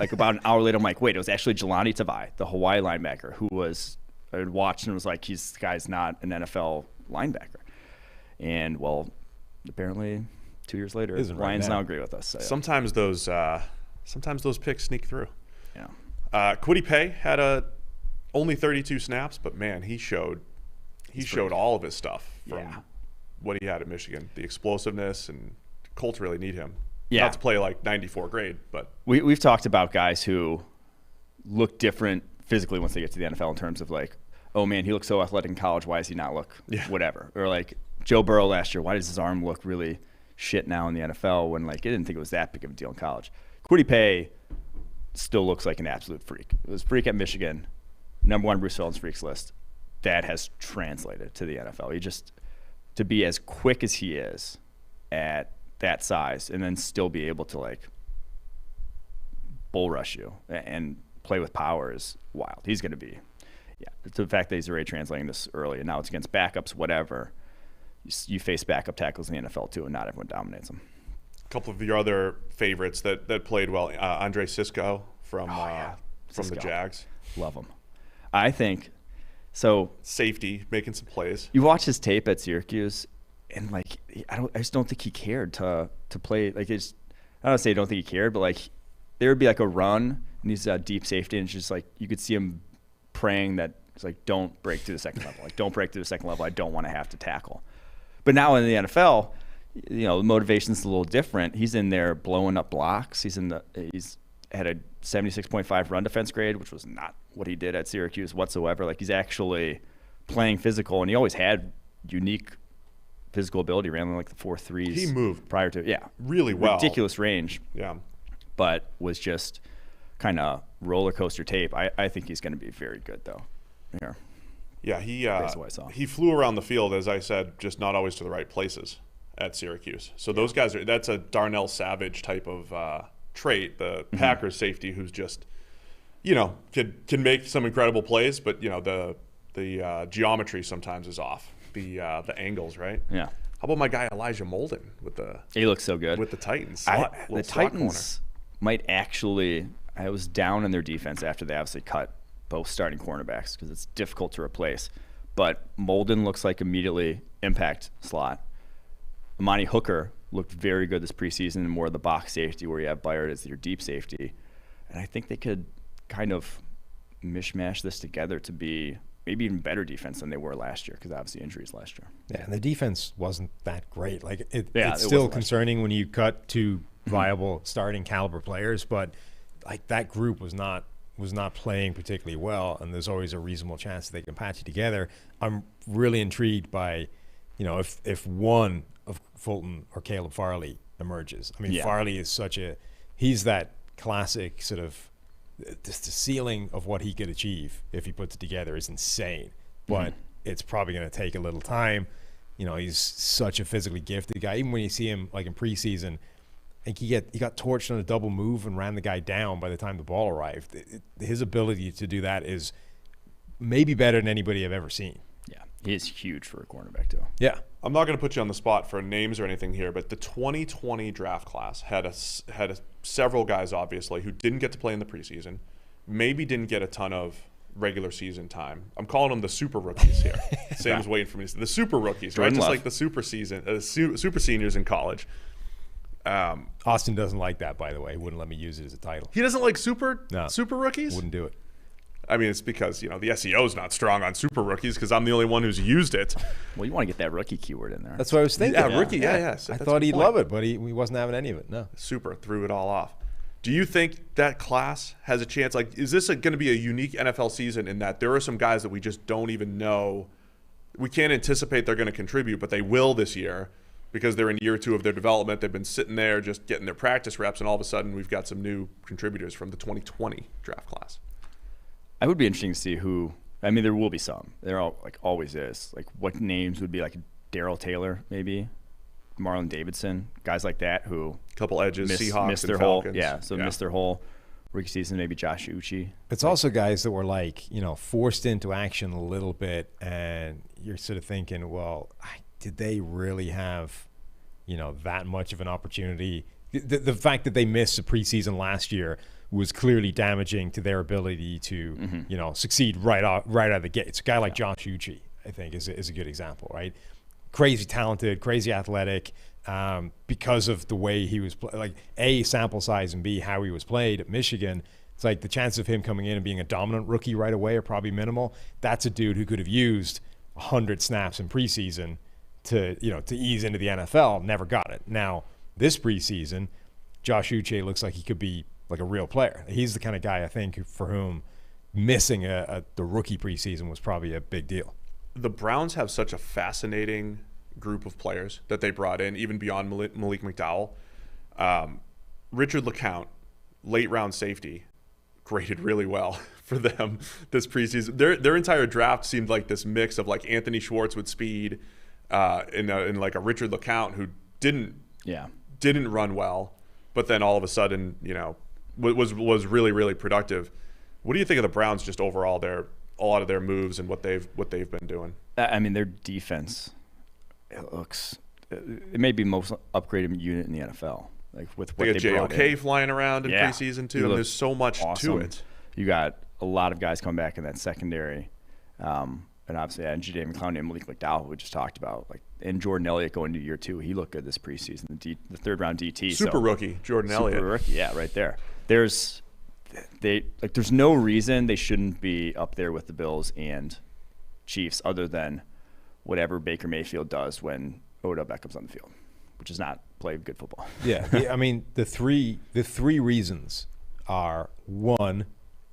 G: Like about an hour later, I'm like, wait, it was actually Jelani Tavai, the Hawaii linebacker, who I had watched and was like, this guy's not an NFL linebacker. And well, apparently 2 years later, Lions now agree with us. So, yeah.
E: Sometimes those picks sneak through.
G: Yeah.
E: Kwity Paye had only 32 snaps, but man, he showed all of his stuff from what he had at Michigan. The explosiveness, and Colts really need him. Yeah. Not to play like 94 grade, but
G: we've talked about guys who look different physically once they get to the NFL in terms of like, oh man, he looks so athletic in college. Why does he not look whatever? Or like Joe Burrow last year, why does his arm look really shit now in the NFL when like I didn't think it was that big of a deal in college? Kwity Paye still looks like an absolute freak. It was freak at Michigan, #1 Bruce Feldman's freaks list. That has translated to the NFL. He just to be as quick as he is at that size and then still be able to like bull rush you and play with power is wild. He's going to be, it's the fact that he's already translating this early and now it's against backups, whatever. You face backup tackles in the NFL too, and not everyone dominates them.
E: A couple of your other favorites that played well, Andre Sisco from the Jags.
G: Love him. I think so.
E: Safety, making some plays.
G: You watch his tape at Syracuse, and like I just don't think he cared to play. Like I don't say I don't think he cared, but like there would be like a run and he's a deep safety, and it's just like you could see him praying that it's like don't break through the second level. Like don't break through the second level. I don't want to have to tackle. But now in the NFL, the motivation's a little different. He's in there blowing up blocks. He's had a 76.5 run defense grade, which was not what he did at Syracuse whatsoever. Like he's actually playing physical, and he always had unique physical ability. Ran like the 4.3s.
E: He moved
G: prior to
E: really well.
G: Ridiculous range.
E: Yeah,
G: but was just kind of roller coaster tape. I think he's going to be very good though. Here.
E: Yeah, he flew around the field, as I said, just not always to the right places at Syracuse. So those guys that's a Darnell Savage type of trait, the Packers safety who's just, can make some incredible plays, but the geometry sometimes is off. The angles, right?
G: Yeah.
E: How about my guy Elijah Molden
G: he looks so good
E: with the Titans.
G: The Titans might actually. I was down in their defense after they obviously cut both starting cornerbacks because it's difficult to replace. But Molden looks like immediately impact slot. Amani Hooker looked very good this preseason in more of the box safety where you have Byard as your deep safety. And I think they could kind of mishmash this together to be maybe even better defense than they were last year because obviously injuries last year.
H: Yeah, and the defense wasn't that great. Like it's still concerning when you cut two viable starting caliber players, but like that group was not playing particularly well, and there's always a reasonable chance that they can patch it together. I'm really intrigued by, if one of Fulton or Caleb Farley emerges. I mean, Farley is he's that classic sort of, just the ceiling of what he could achieve if he puts it together is insane, but it's probably going to take a little time. He's such a physically gifted guy. Even when you see him like in preseason, I think he got torched on a double move and ran the guy down by the time the ball arrived. His ability to do that is maybe better than anybody I've ever seen.
G: Yeah, He is huge for a cornerback, too.
H: Yeah.
E: I'm not going to put you on the spot for names or anything here, but the 2020 draft class had several guys, obviously, who didn't get to play in the preseason, maybe didn't get a ton of regular season time. I'm calling them the super rookies here. Sam's waiting for me to say the super rookies, right? Just like the super seniors in college.
H: Austin doesn't like that, by the way. He wouldn't let me use it as a title.
E: He doesn't like super rookies?
H: Wouldn't do it.
E: I mean, it's because, the SEO is not strong on super rookies because I'm the only one who's used it.
G: Well, you want to get that rookie keyword in there.
H: That's what I was thinking.
E: Yeah, rookie. Yeah.
H: I thought he'd love it, but he wasn't having any of it. No.
E: Super threw it all off. Do you think that class has a chance? Like, is this going to be a unique NFL season in that there are some guys that we just don't even know? We can't anticipate they're going to contribute, but they will this year because they're in year 2 of their development. They've been sitting there just getting their practice reps, and all of a sudden we've got some new contributors from the 2020 draft class.
G: I would be interesting to see who. I mean, there will be some. There always is. Like, what names would be like Darrell Taylor, maybe Marlon Davidson, guys like that who
E: couple edges, Seahawks
G: missed their
E: and
G: whole
E: Falcons.
G: missed their whole rookie season. Maybe Josh Uche.
H: It's also guys that were forced into action a little bit, and you're sort of thinking, well, did they really have that much of an opportunity? The fact that they missed the preseason last year was clearly damaging to their ability to, succeed right out of the gates. A guy like Josh Uche, I think, is a good example, right? Crazy talented, crazy athletic, because of the way he was like A, sample size, and B, how he was played at Michigan. It's like the chances of him coming in and being a dominant rookie right away are probably minimal. That's a dude who could have used 100 snaps in preseason to ease into the NFL. Never got it. Now this preseason, Josh Uche looks like he could be like a real player. He's the kind of guy, I think, for whom missing the rookie preseason was probably a big deal.
E: The Browns have such a fascinating group of players that they brought in, even beyond Malik McDowell. Richard LeCounte, late round safety, graded really well for them this preseason. Their entire draft seemed like this mix of like Anthony Schwartz with speed, in like a Richard LeCounte who didn't run well, but then all of a sudden was really, really productive. What do you think of the Browns just overall? A lot of their moves and what they've been doing.
G: I mean, their defense, it may be the most upgraded unit in the NFL. Like with what
E: they got JOK flying around in preseason too, and there's so much to it.
G: You got a lot of guys coming back in that secondary, and obviously Jadeveon Clowney and Malik McDowell, who we just talked about, and Jordan Elliott going into year 2. He looked good this preseason. The third round DT,
E: super rookie Jordan Elliott.
G: Super rookie, yeah, right there. There's no reason they shouldn't be up there with the Bills and Chiefs, other than whatever Baker Mayfield does when Odell Beckham's on the field, which is not play good football.
H: Yeah, I mean the three reasons are, one,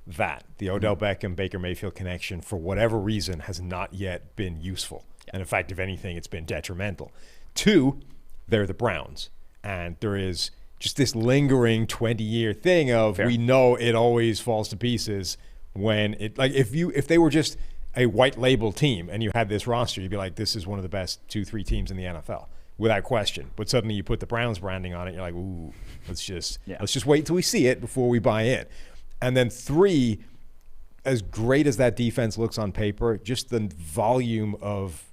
H: that the Odell Beckham Baker Mayfield connection for whatever reason has not yet been useful, and in fact, if anything, it's been detrimental. 2, they're the Browns, and there is just this lingering 20-year thing of we know it always falls to pieces when it, like, if they were just a white label team and you had this roster, you'd be like, this is one of the best 2-3 teams in the NFL without question. But suddenly you put the Browns branding on it, you're like, ooh, let's just wait till we see it before we buy in. And then 3, as great as that defense looks on paper, just the volume of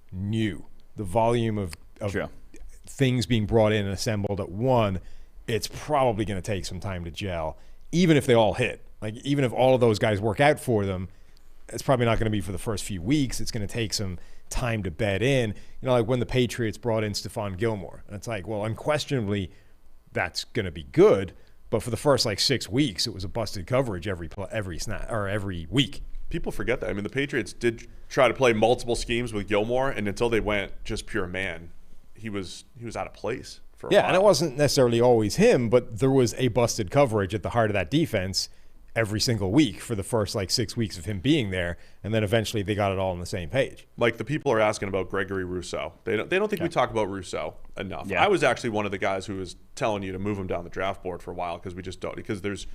H: things being brought in and assembled at one, it's probably going to take some time to gel, even if they all hit. Like, even if all of those guys work out for them, it's probably not going to be for the first few weeks. It's going to take some time to bed in. Like when the Patriots brought in Stephon Gilmore. And it's like, well, unquestionably, that's going to be good. But for the first 6 weeks, it was a busted coverage every snap or every week.
E: People forget that. I mean, the Patriots did try to play multiple schemes with Gilmore, and until they went just pure man, he was out of place for a while.
H: And it wasn't necessarily always him, but there was a busted coverage at the heart of that defense every single week for the first 6 weeks of him being there, and then eventually they got it all on the same page.
E: Like, the people are asking about Gregory Rousseau. They don't think we talk about Rousseau enough.
G: Yeah.
E: I was actually one of the guys who was telling you to move him down the draft board for a while because there's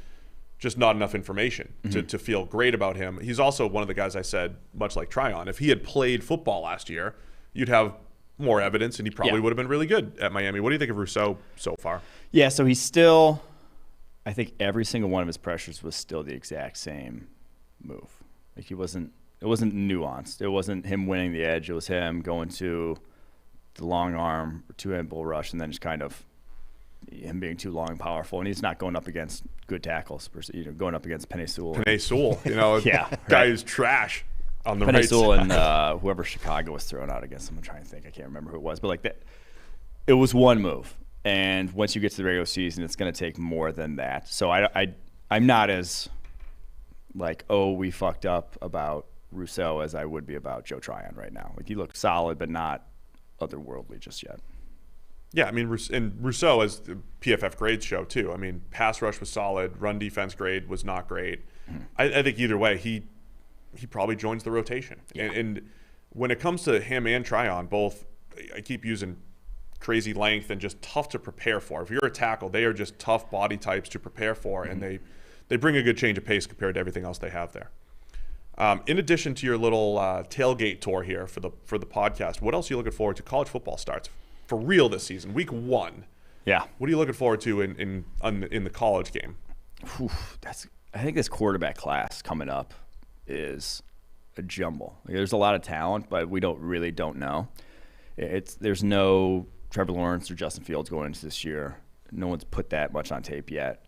E: just not enough information to feel great about him. He's also one of the guys I said, much like Tryon, if he had played football last year, you'd have more evidence, and he probably would have been really good at Miami. What do you think of Rousseau so far?
G: Yeah, so he's still, I think every single one of his pressures was still the exact same move. Like, he wasn't nuanced. It wasn't him winning the edge. It was him going to the long arm, two-hand bull rush, and then just kind of him being too long and powerful. And he's not going up against good tackles, going up against Penny Sewell.
E: Guy who's trash on the
G: Penny
E: right
G: Sewell
E: side.
G: And whoever Chicago was throwing out against him. I'm trying to think. I can't remember who it was. But like that, it was one move. And once you get to the regular season, it's going to take more than that. So I'm not as like, oh, we fucked up about Rousseau as I would be about Joe Tryon right now. Like, he looks solid, but not otherworldly just yet.
E: Yeah, I mean, and Rousseau, as the PFF grades show too. I mean, pass rush was solid. Run defense grade was not great. Mm-hmm. I think either way, he probably joins the rotation. Yeah. And when it comes to him and Tryon, both, I keep using crazy length and just tough to prepare for. If you're a tackle, they are just tough body types to prepare for, mm-hmm. and they bring a good change of pace compared to everything else they have there. In addition to your little tailgate tour here for the podcast, what else are you looking forward to? College football starts for real this season, week 1.
G: Yeah.
E: What are you looking forward to in the college game?
G: I think this quarterback class coming up is a jumble. Like, there's a lot of talent, but we don't know. There's no Trevor Lawrence or Justin Fields going into this year. No one's put that much on tape yet.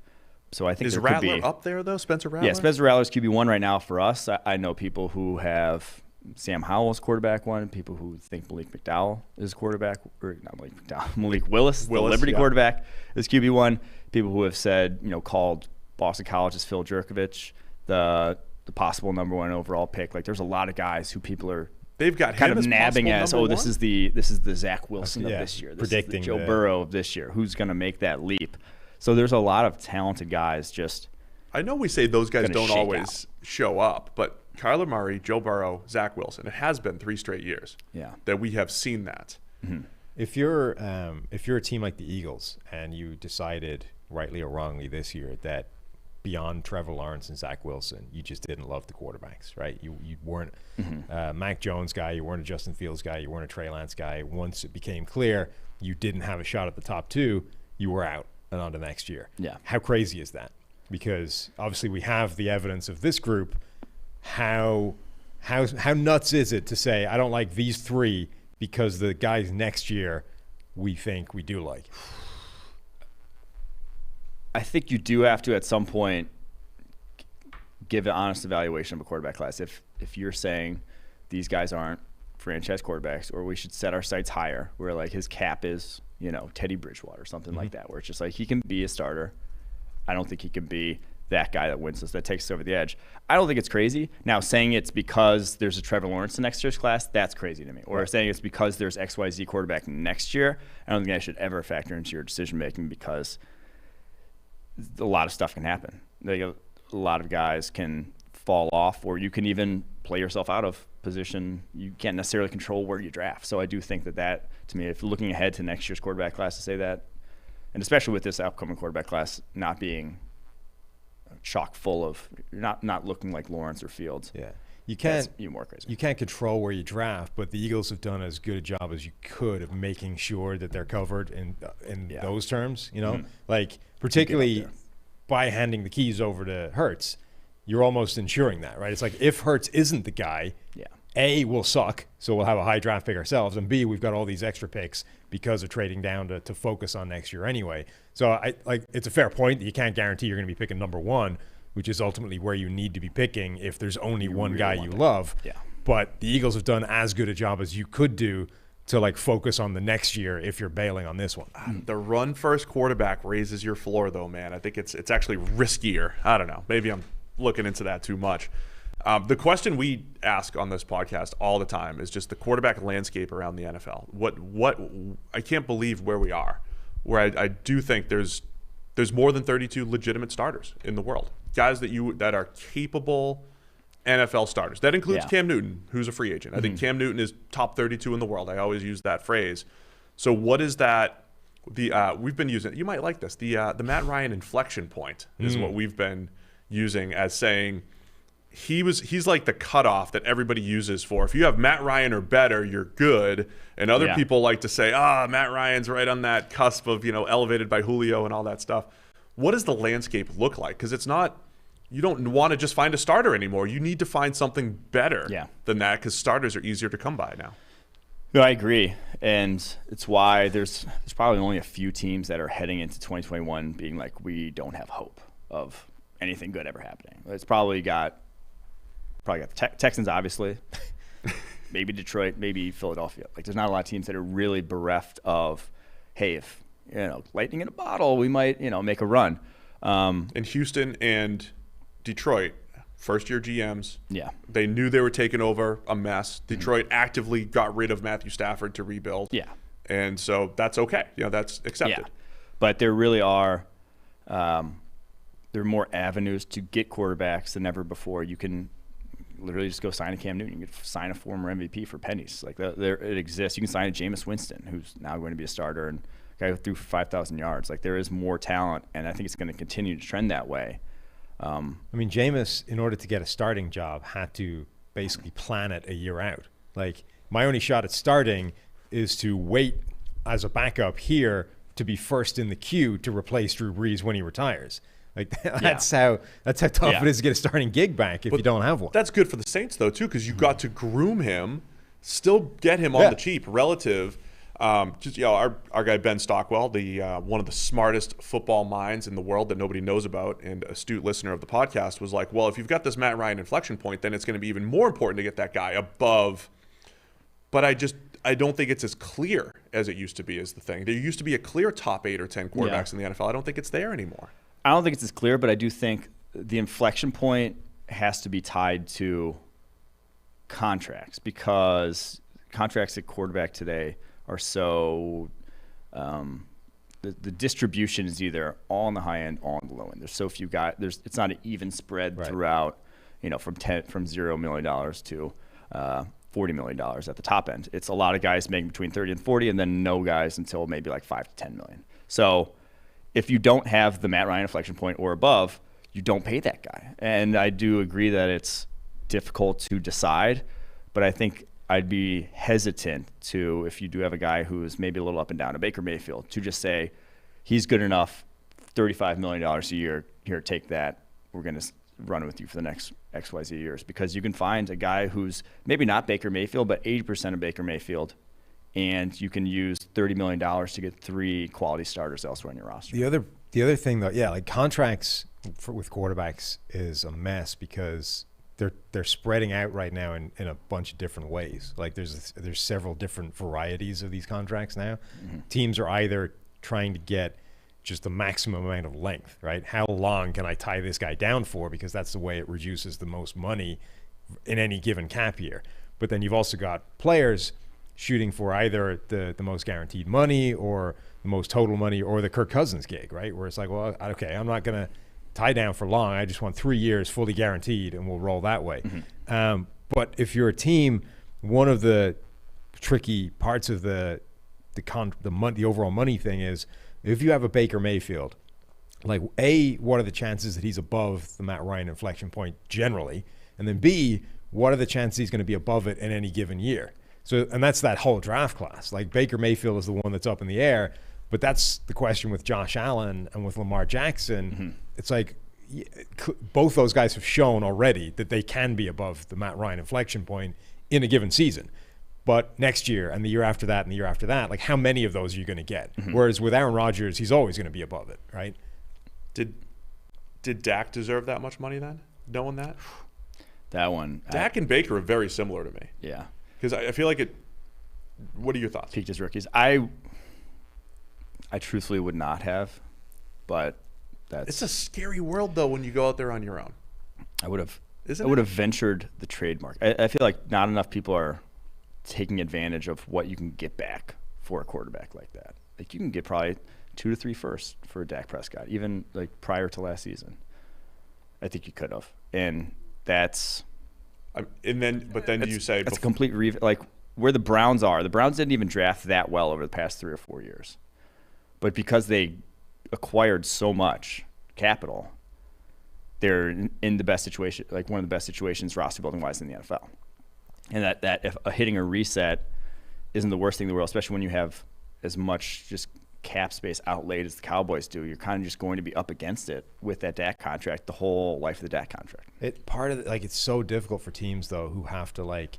G: So I think
E: is
G: there
E: Rattler
G: could be,
E: up there though? Spencer Rattler?
G: Yeah, Spencer Rattler's QB1 right now for us. I know people who have Sam Howell's quarterback one, people who think Malik McDowell is quarterback, or not Malik McDowell, Malik Willis, the Liberty quarterback, is QB1. People who have said, called Boston College's Phil Jerkovich the possible number 1 overall pick. Like, there's a lot of guys who people are
E: they've got
G: kind
E: him
G: of nabbing as,
E: one?
G: this is the Zach Wilson of this year. This
H: predicting
G: is the Joe Burrow of this year. Who's going to make that leap? So there's a lot of talented guys just.
E: I know we say those guys don't always show up, but Kyler Murray, Joe Burrow, Zach Wilson, it has been 3 straight years that we have seen that.
G: Mm-hmm.
H: If you're a team like the Eagles and you decided, rightly or wrongly this year, that beyond Trevor Lawrence and Zach Wilson, you just didn't love the quarterbacks, right? You weren't a Mac Jones guy, you weren't a Justin Fields guy, you weren't a Trey Lance guy. Once it became clear you didn't have a shot at the top 2, you were out and on to next year.
G: Yeah.
H: How crazy is that? Because obviously we have the evidence of this group. How nuts is it to say I don't like these 3 because the guys next year we think we do like?
G: I think you do have to at some point give an honest evaluation of a quarterback class. If you're saying these guys aren't franchise quarterbacks, or we should set our sights higher, where like his cap is, Teddy Bridgewater or something like that, where it's just like he can be a starter. I don't think he can be that guy that wins us, that takes us over the edge. I don't think it's crazy. Now, saying it's because there's a Trevor Lawrence in next year's class, that's crazy to me. Or saying it's because there's XYZ quarterback next year, I don't think that should ever factor into your decision-making, because a lot of stuff can happen. A lot of guys can fall off, or you can even play yourself out of position. You can't necessarily control where you draft. So I do think that to me, if you're looking ahead to next year's quarterback class, to say that, and especially with this upcoming quarterback class not being chock full of, not looking like Lawrence or Fields.
H: Yeah. You can't,
G: that's even more crazy.
H: You can't control where you draft, but the Eagles have done as good a job as you could of making sure that they're covered in those terms, like particularly by handing the keys over to Hurts, you're almost ensuring that, right? It's like if Hurts isn't the guy, A, we'll suck, so we'll have a high draft pick ourselves, and B, we've got all these extra picks because of trading down to focus on next year anyway. So it's a fair point that you can't guarantee you're going to be picking number 1, which is ultimately where you need to be picking if there's only one guy you love.
G: Yeah.
H: But the Eagles have done as good a job as you could do to like focus on the next year if you're bailing on this one.
E: The run first quarterback raises your floor though, man. I think it's actually riskier. I don't know. Maybe I'm looking into that too much. The question we ask on this podcast all the time is just the quarterback landscape around the NFL. What I can't believe where we are, where I do think there's more than 32 legitimate starters in the world. Guys that are capable NFL starters. That includes Cam Newton, who's a free agent. I think Cam Newton is top 32 in the world. I always use that phrase. So what is that? We've been using, you might like this, the Matt Ryan inflection point is what we've been using as saying he's like the cutoff that everybody uses for. If you have Matt Ryan or better, you're good. And other people like to say, Matt Ryan's right on that cusp of, elevated by Julio and all that stuff. What does the landscape look like? Because it's not you don't want to just find a starter anymore. You need to find something better than that, because starters are easier to come by now.
G: No, I agree, and it's why there's probably only a few teams that are heading into 2021 being like, we don't have hope of anything good ever happening. It's probably got the Texans, obviously, maybe Detroit, maybe Philadelphia. Like, there's not a lot of teams that are really bereft of, hey, if lightning in a bottle, we might make a run.
E: And Houston and Detroit, first-year GMs.
G: Yeah.
E: They knew they were taking over a mess. Detroit actively got rid of Matthew Stafford to rebuild.
G: Yeah.
E: And so that's okay. That's accepted.
G: Yeah. But there really are there are more avenues to get quarterbacks than ever before. You can literally just go sign a Cam Newton. You can sign a former MVP for pennies. Like, it exists. You can sign a Jameis Winston, who's now going to be a starter, and a guy who threw for 5,000 yards. Like, there is more talent, and I think it's going to continue to trend that way.
H: I mean, Jameis, in order to get a starting job, had to basically plan it a year out. Like, my only shot at starting is to wait as a backup here to be first in the queue to replace Drew Brees when he retires. Like, that's how tough it is to get a starting gig back if you don't have one.
E: That's good for the Saints, though, too, because you got to groom him, still get him on the cheap relative. Our guy Ben Stockwell, the one of the smartest football minds in the world that nobody knows about, and astute listener of the podcast, was like, well, if you've got this Matt Ryan inflection point, then it's going to be even more important to get that guy above. But I don't think it's as clear as it used to be, is the thing. There used to be a clear top 8 or 10 quarterbacks in the NFL. I don't think it's there anymore.
G: I don't think it's as clear, but I do think the inflection point has to be tied to contracts, because contracts at quarterback today are so the distribution is either all on the high end, all on the low end. There's so few guys. It's not an even spread throughout. From $0 million to $40 million at the top end. It's a lot of guys making between 30 and 40, and then no guys until maybe like 5 to 10 million. So if you don't have the Matt Ryan inflection point or above, you don't pay that guy. And I do agree that it's difficult to decide, but I think I'd be hesitant to, if you do have a guy who's maybe a little up and down, a Baker Mayfield, to just say he's good enough, $35 million a year, here, take that. We're going to run with you for the next XYZ years, because you can find a guy who's maybe not Baker Mayfield, but 80% of Baker Mayfield, and you can use $30 million to get 3 quality starters elsewhere in your roster.
H: The other thing, though, like contracts with quarterbacks is a mess, because they're spreading out right now in a bunch of different ways. Like, there's several different varieties of these contracts now. Mm-hmm. Teams are either trying to get just the maximum amount of length, right? How long can I tie this guy down for? Because that's the way it reduces the most money in any given cap year. But then you've also got players shooting for either the most guaranteed money or the most total money, or the Kirk Cousins gig, right? Where it's like, well, okay, I'm not going to tie down for long. I just want 3 years fully guaranteed, and we'll roll that way. Mm-hmm. But if you're a team, one of the tricky parts of the overall money thing is, if you have a Baker Mayfield, like, A, what are the chances that he's above the Matt Ryan inflection point generally? And then B, what are the chances he's going to be above it in any given year? So, and that's that whole draft class. Like, Baker Mayfield is the one that's up in the air, but that's the question with Josh Allen and with Lamar Jackson. Mm-hmm. It's like, both those guys have shown already that they can be above the Matt Ryan inflection point in a given season. But next year and the year after that and the year after that, like, how many of those are you going to get? Mm-hmm. Whereas with Aaron Rodgers, he's always going to be above it, right?
E: Did Dak deserve that much money then, knowing that?
G: That one.
E: Dak and Baker are very similar to me.
G: Yeah.
E: Because I feel like it – what are your thoughts?
G: Peaked as rookies. I truthfully would not have, but that's –
E: It's a scary world, though, when you go out there on your own.
G: I would have ventured the trademark. I feel like not enough people are – taking advantage of what you can get back for a quarterback like that. Like, you can get probably 2 to 3 firsts for Dak Prescott, even like prior to last season. I think you could have, and that's.
E: But then you say
G: it's a complete like where the Browns are. The Browns didn't even draft that well over the past 3 or 4 years, but because they acquired so much capital, they're in the best situation, like one of the best situations roster building wise in the NFL. And that if hitting a reset isn't the worst thing in the world, especially when you have as much just cap space outlaid as the Cowboys do, you're kind of just going to be up against it with that Dak contract, the whole life of the Dak contract.
H: It's so difficult for teams though who have to like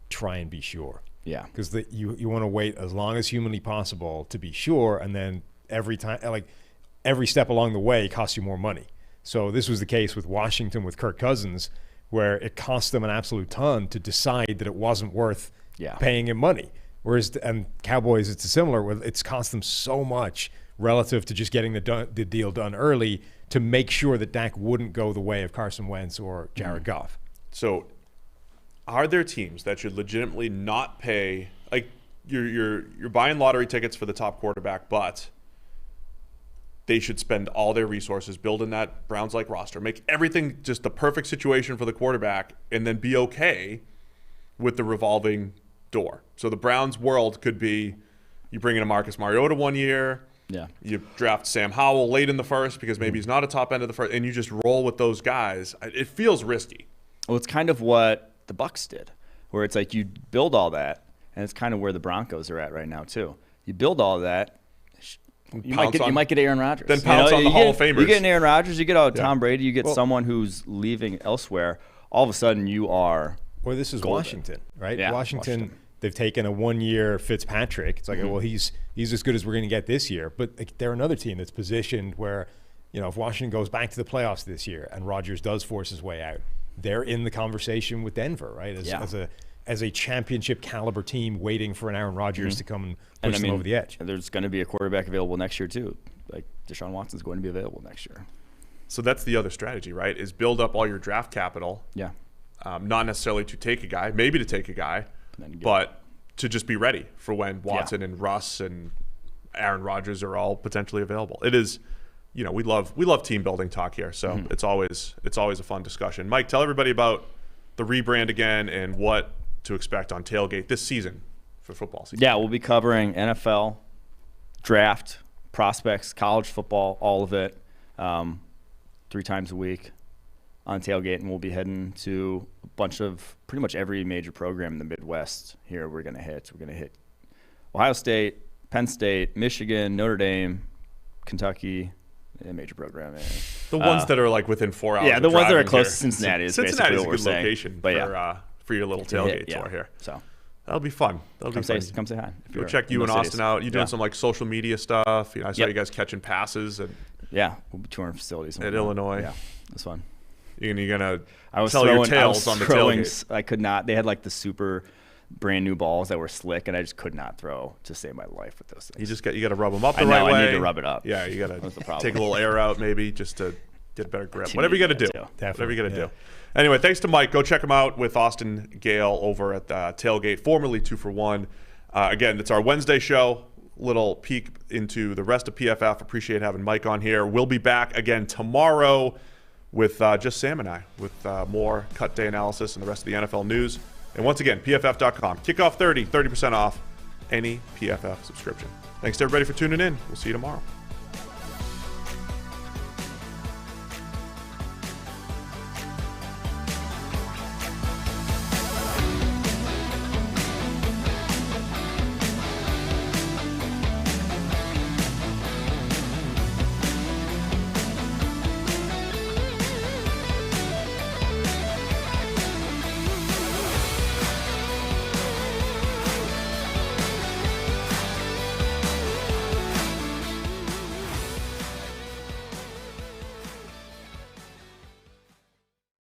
H: try and be sure.
G: Yeah,
H: because you want to wait as long as humanly possible to be sure, and then every step along the way costs you more money. So this was the case with Washington with Kirk Cousins, where it cost them an absolute ton to decide that it wasn't worth paying him money. Whereas and Cowboys, it's similar. It's cost them so much relative to just getting the deal done early to make sure that Dak wouldn't go the way of Carson Wentz or Jared Goff.
E: So, are there teams that should legitimately not pay? Like you're buying lottery tickets for the top quarterback, but they should spend all their resources building that Browns-like roster, make everything just the perfect situation for the quarterback, and then be okay with the revolving door. So the Browns world could be you bring in a Marcus Mariota 1 year, you draft Sam Howell late in the first because maybe he's not a top end of the first, and you just roll with those guys. It feels risky.
G: Well, it's kind of what the Bucs did, where it's like you build all that, and it's kind of where the Broncos are at right now too. You build all that, you might get Aaron Rodgers.
E: Then pounce on the Hall of Famers.
G: You get an Aaron Rodgers, you get Tom Brady, you get someone who's leaving elsewhere. All of a sudden, you are.
H: Well, this is golden. Washington, right?
G: Yeah,
H: Washington. They've taken a 1 year Fitzpatrick. It's like, well, he's as good as we're going to get this year. But like, they're another team that's positioned where, if Washington goes back to the playoffs this year and Rodgers does force his way out, they're in the conversation with Denver, right? As a championship caliber team waiting for an Aaron Rodgers to come and push them over the edge.
G: There's going to be a quarterback available next year too. Like Deshaun Watson's going to be available next year.
E: So that's the other strategy, right? Is build up all your draft capital.
G: Yeah.
E: Not necessarily to take a guy, maybe to take a guy, but to just be ready for when Watson and Russ and Aaron Rodgers are all potentially available. It is, we love team building talk here, so it's always a fun discussion. Mike, tell everybody about the rebrand again and what to expect on Tailgate this season for football season.
G: Yeah, we'll be covering NFL, draft, prospects, college football, all of it, 3 times a week on Tailgate, and we'll be heading to a bunch of pretty much every major program in the Midwest here we're going to hit. We're going to hit Ohio State, Penn State, Michigan, Notre Dame, Kentucky, a major program.
E: The ones that are like within 4 hours.
G: Yeah, the ones that are close
E: here.
G: to Cincinnati is
E: Cincinnati's
G: basically
E: a
G: what we're
E: good
G: saying.
E: location
G: But
E: for your little tailgate tour here.
G: So
E: that'll be fun.
G: Come say hi.
E: Go check you and Austin out. You're doing some like social media stuff. I saw you guys catching passes.
G: We'll be touring facilities
E: at Illinois.
G: Yeah, it's fun.
E: You're gonna tell your tales on the tailgate.
G: I could not. They had like the super brand new balls that were slick, and I just could not throw to save my life with those things.
E: You got to rub them up the right way.
G: I need to rub it up.
E: Yeah, you got to take a little air out maybe just to get a better grip. Whatever you got to do. Whatever you got to do. Anyway, thanks to Mike. Go check him out with Austin Gale over at the Tailgate, formerly 2 for 1. Again, it's our Wednesday show. Little peek into the rest of PFF. Appreciate having Mike on here. We'll be back again tomorrow with just Sam and I with more cut day analysis and the rest of the NFL news. And once again, PFF.com. Kickoff 30% off any PFF subscription. Thanks to everybody for tuning in. We'll see you tomorrow.